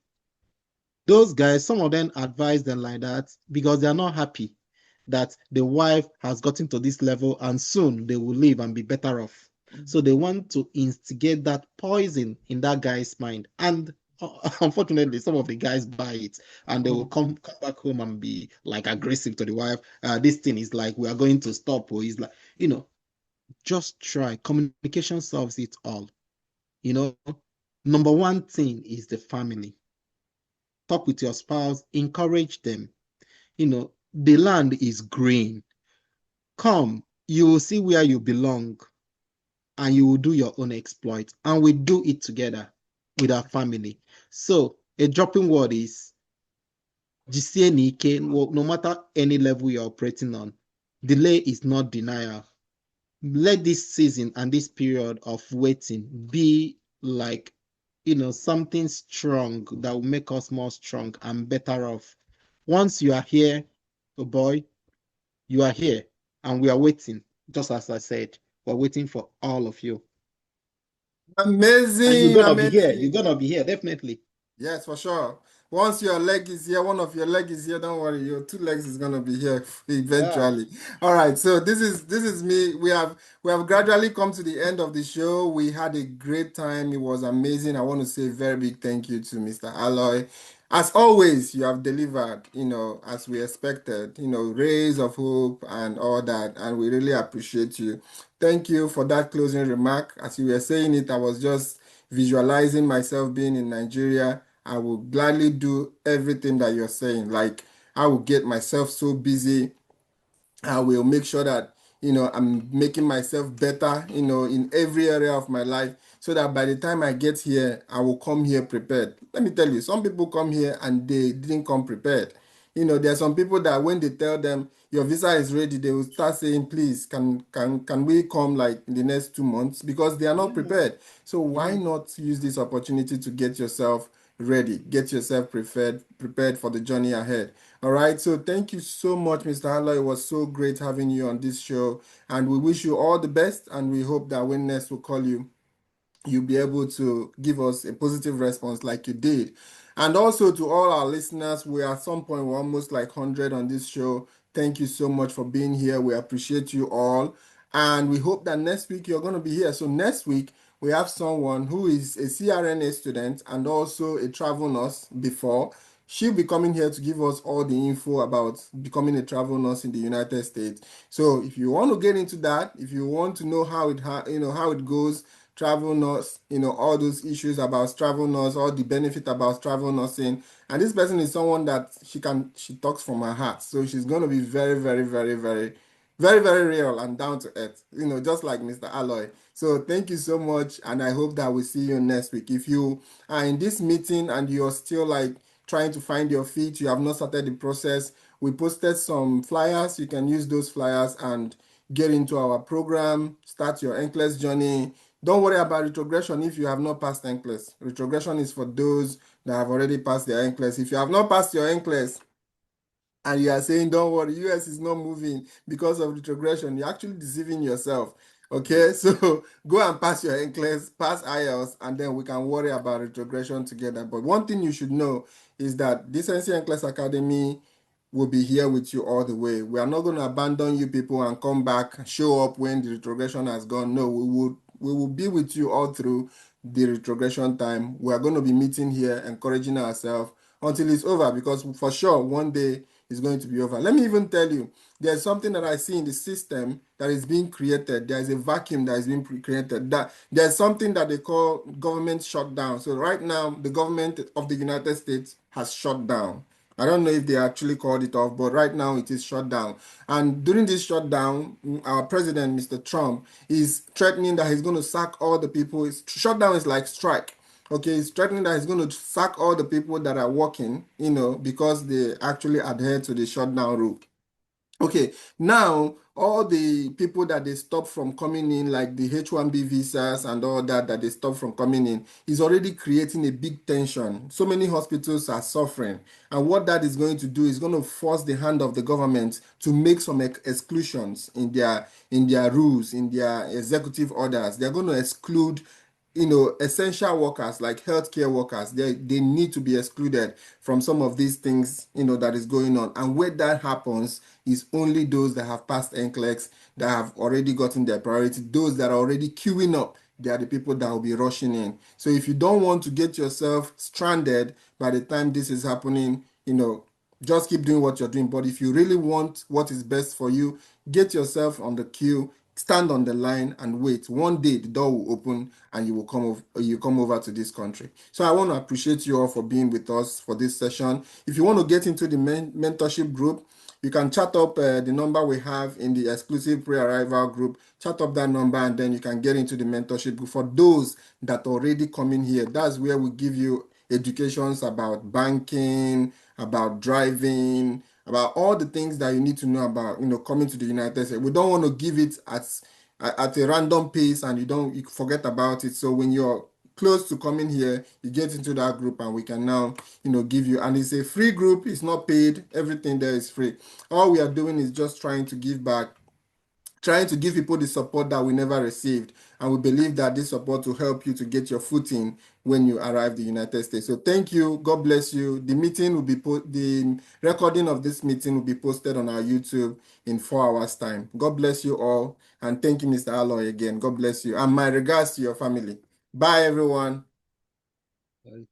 Those guys, some of them advise them like that because they are not happy that the wife has gotten to this level and soon they will leave and be better off. So they want to instigate that poison in that guy's mind. And unfortunately, some of the guys buy it and they will come back home and be like aggressive to the wife. This thing is like, we are going to stop. Or he's like, just try. Communication solves it all. Number one thing is the family. Talk with your spouse, encourage them. The land is green. Come, you will see where you belong and you will do your own exploit. And we do it together with our family. So a dropping word is no matter any level you're operating on, delay is not denial. Let this season and this period of waiting be like something strong that will make us more strong and better off. Once you are here, oh boy, you are here and we are waiting. Just as I said, we're waiting for all of you. Amazing. And you're gonna be here. You're gonna be here, definitely. Yes, for sure. Once your leg is here, one of your leg is here, don't worry, your two legs is gonna be here eventually. Yeah. All right, so this is me. We have gradually come to the end of the show. We had a great time. It was amazing. I want to say a very big thank you to Mr. Aloy. As always, you have delivered, as we expected, rays of hope and all that, and we really appreciate you. Thank you for that closing remark. As you were saying it, I was just visualizing myself being in Nigeria. I will gladly do everything that you're saying. Like, I will get myself so busy. I will make sure that, I'm making myself better, in every area of my life so that by the time I get here, I will come here prepared. Let me tell you, some people come here and they didn't come prepared. There are some people that when they tell them your visa is ready, they will start saying, please, can we come like in the next 2 months? Because they are not prepared. So why not use this opportunity to get yourself ready, get yourself prepared for the journey ahead? All right, so thank you so much, Mr. Aloy. It was so great having you on this show, and we wish you all the best, and we hope that when next we call you, you'll be able to give us a positive response like you did. And also to all our listeners, we at some point we're almost like 100 on this show. Thank you so much for being here. We appreciate you all. And we hope that next week you're going to be here. So next week, we have someone who is a CRNA student and also a travel nurse before. She'll be coming here to give us all the info about becoming a travel nurse in the United States. So if you want to get into that, if you want to know how it goes, travel nurse, all those issues about travel nurse, all the benefit about travel nursing. And this person is someone that she talks from her heart. So she's going to be very, very, very, very, very, very real and down to earth, just like Mr. Aloy. So thank you so much. And I hope that we see you next week. If you are in this meeting and you're still like trying to find your feet, you have not started the process, we posted some flyers. You can use those flyers and get into our program, start your NCLEX journey. Don't worry about retrogression if you have not passed NCLEX. Retrogression is for those that have already passed their NCLEX. If you have not passed your NCLEX and you are saying, don't worry, US is not moving because of retrogression, you're actually deceiving yourself. Okay, so go and pass your NCLEX, pass IELTS, and then we can worry about retrogression together. But one thing you should know is that Decency NCLEX Academy will be here with you all the way. We are not going to abandon you people and come back, show up when the retrogression has gone. No, we will be with you all through the retrogression time. We are going to be meeting here, encouraging ourselves until it's over, because for sure one day is going to be over. Let me even tell you, there's something that I see in the system that is being created. There's a vacuum that is being created. That there's something that they call government shutdown. So right now, the government of the United States has shut down. I don't know if they actually called it off, but right now it is shut down. And during this shutdown, our president, Mr. Trump, is threatening that he's going to sack all the people. Shutdown is like strike. Okay, he's threatening that he's going to sack all the people that are working, because they actually adhere to the shutdown rule. Okay, now all the people that they stop from coming in, like the H-1B visas and all that they stop from coming in, is already creating a big tension. So many hospitals are suffering. And what that is going to do is going to force the hand of the government to make some exclusions in their rules, in their executive orders. They're going to exclude essential workers like healthcare workers. They need to be excluded from some of these things, that is going on. And where that happens is only those that have passed NCLEX, that have already gotten their priority. Those that are already queuing up, they are the people that will be rushing in. So if you don't want to get yourself stranded by the time this is happening, just keep doing what you're doing. But if you really want what is best for you, get yourself on the queue, stand on the line and wait. One day the door will open and you will come over to this country. So I want to appreciate you all for being with us for this session. If you want to get into the mentorship group, you can chat up the number we have in the exclusive pre-arrival group. Chat up that number and then you can get into the mentorship group. For those that already come in here, that's where we give you educations about banking, about driving, about all the things that you need to know about, coming to the United States. We don't want to give it at a random pace and you forget about it. So when you're close to coming here, you get into that group and we can now, give you, and it's a free group. It's not paid. Everything there is free. All we are doing is just trying to give back, trying to give people the support that we never received. And we believe that this support will help you to get your footing when you arrive the United States. So thank you. God bless you. The meeting will be the recording of this meeting will be posted on our YouTube in 4 hours time. God bless you all. And thank you, Mr. Aloy, again. God bless you. And my regards to your family. Bye, everyone. Bye.